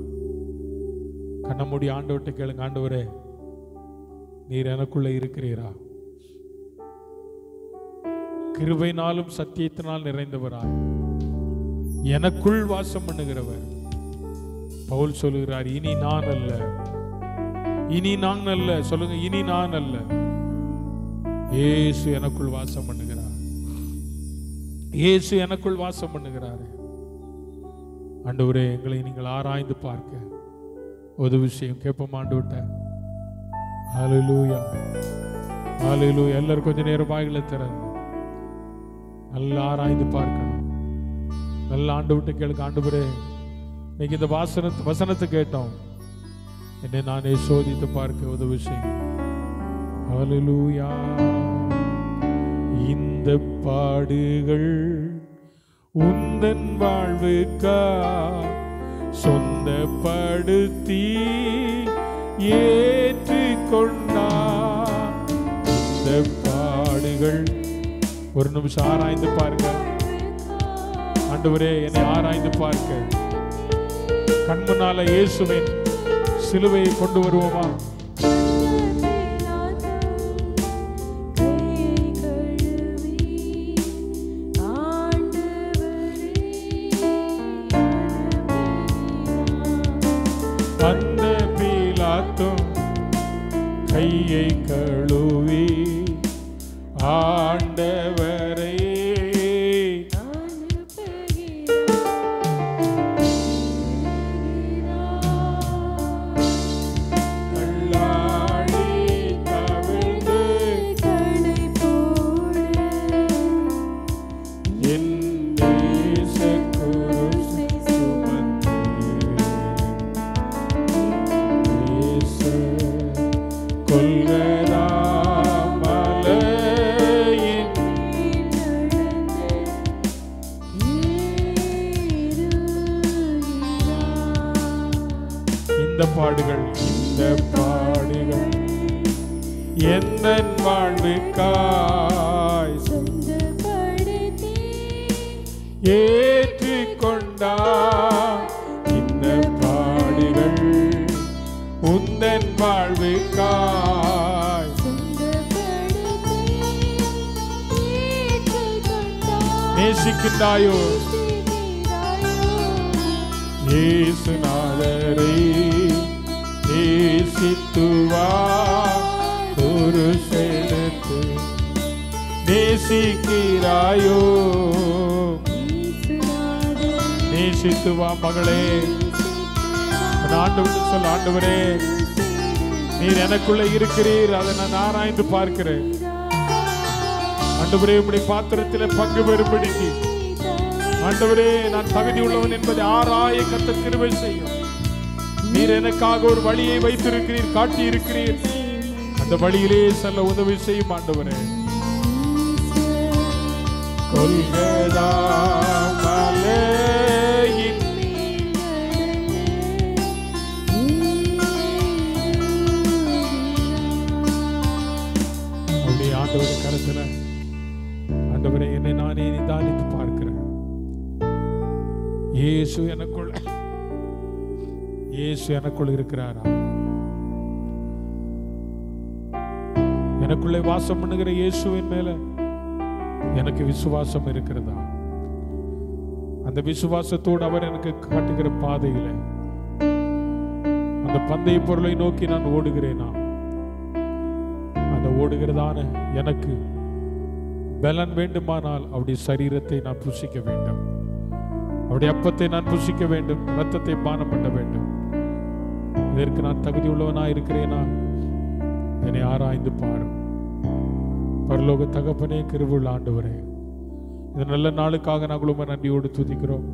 கண்ண மூடி ஆண்டவர்கிட்ட கேளுங்க, ஆண்டவரே, நீர் எனக்குள்ள இருக்கிறீரா? கிருபையினாலும் சத்தியத்தினால் நிறைந்தவராய் எனக்குள் வாசம் பண்ணுகிறவர். பவுல் சொல்லுகிறார், இனி நான் அல்ல, இனி நான் அல்ல, சொல்லுங்க, இனி நான் அல்ல, இயேசு எனக்குள் வாசம் பண்ணுகிறார். இயேசு எனக்குள் வாசம் பண்ணுகிறார். ஆண்டவரே, எங்களை நீங்கள் ஆராய்ந்து பார்க்க உதவி செய்யும். கேட்போம் ஆண்டவர்ட்ட. ஹல்லேலூயா, ஹல்லேலூயா. எல்லாரும் கொஞ்ச நேரம் வாய்களை திறந்து நல்லா ஆராய்ந்து பார்க்கணும். நல்ல ஆண்டவர்ட்ட கேளுங்க. ஆண்டவரே, இன்னைக்கு இந்த வசனத்தை கேட்டோம், என்னை நானே சோதித்து பார்க்க உதவி செய்யும். ஹல்லேலூயா. இந்த பாடுகள் உந்தன் வாழ்வுக்கா சொந்தப்படுத்தி ஏற்றுக்கொண்டார். இந்த பாடுகள், ஒரு நிமிஷம் ஆராய்ந்து பாருங்க. ஆண்டவரே, என்னை ஆராய்ந்து பார்க்க கண் முன்னால இயேசுவின் சிலுவையை கொண்டு வருவோமா? அந்த பீலாத்தும் கையை கழுவி ஆண்டவரை பாடுகள், இந்த பாடுகள் எந்த வாழ்வுக்காய் ஏற்றுக்கொண்டார். இந்த பாடுகள் உந்தன் வாழ்வுக்காய் நேசிக்கின்றாயோ? இயேசுநாதரை நேசித்துவா ஒரு செலுத்து. நேசிக்கிறாயோ? நேசித்துவா மகளே. ஆண்டவருக்கு சொல்ல, ஆண்டவரே, நீர் எனக்குள்ள இருக்கிறீர், அதை நான் ஆராய்ந்து பார்க்கிறேன். ஆண்டவரே, உம்முடைய பாத்திரத்தில் பங்கு பெறும்படிக்கு ஆண்டவரே, நான் தகுதி உள்ளவன் என்பதை ஆராய கர்த்தர் கிருபை செய்யும். நீர் எனக்காக ஒரு வழியை வைத்திருக்கிறீர், காட்டி இருக்கிறீர். அந்த வழியிலே செல்ல உதவி செய்யும் ஆண்டவரே. கொல்கதா மலையின் அப்படியே ஆண்டவரே கருத்துல, ஆண்டவரே, என்னை நானே நிதானித்து பார்க்கிறேன். இயேசு எனக்குள் இருக்கிறாரா? எனக்குள்ளே வாசம் பண்ணுகிற இயேசுவின் மேல எனக்கு விசுவாசம் இருக்கிறதா? அந்த விசுவாசத்தோடு அவர் எனக்கு காட்டுகிற பாதையில அந்த பந்தய பொருளை நோக்கி நான் ஓடுகிறேனா? அந்த ஓடுகிறதான எனக்கு பலன் வேண்டுமானால் அவருடைய சரீரத்தை நான் புசிக்க வேண்டும், அவருடைய அப்பத்தை நான் புசிக்க வேண்டும், ரத்தத்தை பானம் பண்ண வேண்டும். இதற்கு நான் தகுதி உள்ளவனா இருக்கிறேனா? என்னை ஆராய்ந்து பாரு. பரலோக தகப்பனே, கிருபையுள்ள ஆண்டவரே, இந்த நல்ல நாளுக்காக நாங்கள் உம்மை நன்றியோடு துதிக்கிறோம்.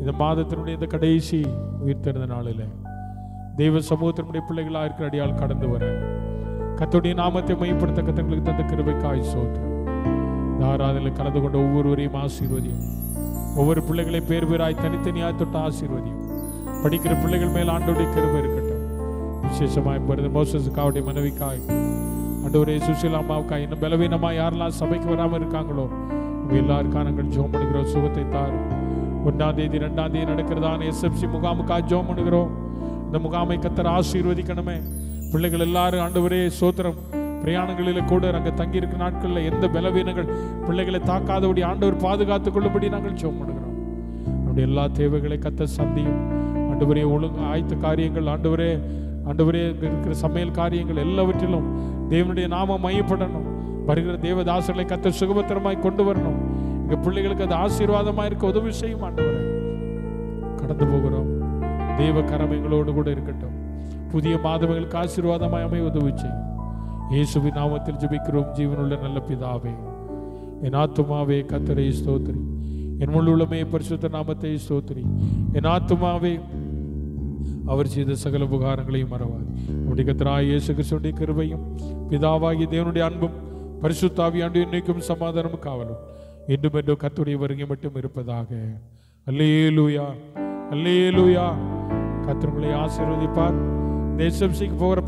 இந்த மாதத்தினுடைய இந்த கடைசி உயிர்த்தெழுந்த நாளில் தெய்வ சமூகத்தினுடைய பிள்ளைகளாக இருக்கிற அடியால் கடந்து வர கர்த்தருடைய நாமத்தை மையப்படுத்த கர்த்தர்களுக்கு தந்த கிருபைக்காய் ஸ்தோத்திரம். இந்த ஆராதனையில் கலந்து கொண்ட ஒவ்வொருவரையும் ஆசீர்வதியும். ஒவ்வொரு பிள்ளைகளை பேர் பேராய் தனித்தனியாய் தொட்ட ஆசீர்வதியும். படிக்கிற பிள்ளைகள் மேல் ஆண்டவருடைய கிருபை இருக்கட்டும். விசேஷமாய் வருது மோசஸுக்காவுடைய மனைவிக்காய், ஆண்டவரே, சுசிலாமாவுக்காய், இன்னும் பலவீனமாய் யாரெல்லாம் சபைக்கு வராமல் இருக்காங்களோ அவங்க எல்லாருக்காக நாங்கள் ஜெபம் பண்ணுகிறோம். சுகத்தை தாரும். 1ஆம் தேதி 2ஆம் தேதி நடக்கிறதான SFC முகாமுக்காக ஜெபம் பண்ணுகிறோம். இந்த முகாமை கர்த்தர் ஆசீர்வதிக்கணுமே. பிள்ளைகள் எல்லாரும் ஆண்டவரே சோத்திரம் பிரயாணங்களில் கூட அங்கே தங்கி இருக்கிற நாட்களில் எந்த பலவீனங்கள் பிள்ளைகளை தாக்காதபடி ஆண்டவர் பாதுகாத்துக் கொள்ளும்படி நாங்கள் ஜெபம் பண்ணுகிறோம். நம்முடைய எல்லா தேவைகளை கர்த்தர் சந்தியும். ஆண்டவரே, ஒழுங்கு ஆயத்த காரியங்கள் ஆண்டவரே ஆண்டவரே இருக்கிற சமையல் காரியங்கள் எல்லாவற்றிலும் தேவனுடைய நாமம் மையப்படணும். வருகிற தேவதாசர்களை கர்த்தர் சுகபத்திரமாய் கொண்டு வரணும். எங்க பிள்ளைகளுக்கு அது ஆசீர்வாதமாக இருக்க உதவி செய்யும் ஆண்டவரே. கடந்து போகிறோம், தேவ கரம் எங்களோடு கூட இருக்கட்டும். புதிய மாதங்களுக்கு ஆசீர்வாதமாய் அமைய உதவி செய்யும். இயேசுவின் நாமத்தில் ஜெபிக்கிறோம் ஜீவனுள்ள நல்ல பிதாவே. என் ஆத்துமாவே கர்த்தரை ஸ்தோத்திரி, என் முழுமே பரிசுத்த நாமத்தை ஸ்தோத்திரி. என் ஆத்துமாவே அவர் செய்த சகல உபகாரங்களையும் மறவாது. நம்முடைய கர்த்தராகிய இயேசு கிறிஸ்துவின் கிருபையும் பிதாவாகிய தேவனுடைய அன்பும் பரிசுத்த ஆவியானவருடைய இன்னைக்கும் சமாதானமும் காவலும் என்றும் என்றும் கர்த்தருடைய வருகை மட்டும் இருப்பதாக. அல்லேலூயா, அல்லேலூயா. கர்த்தர் உங்களை ஆசீர்வதிப்பார். தேசம் போகிற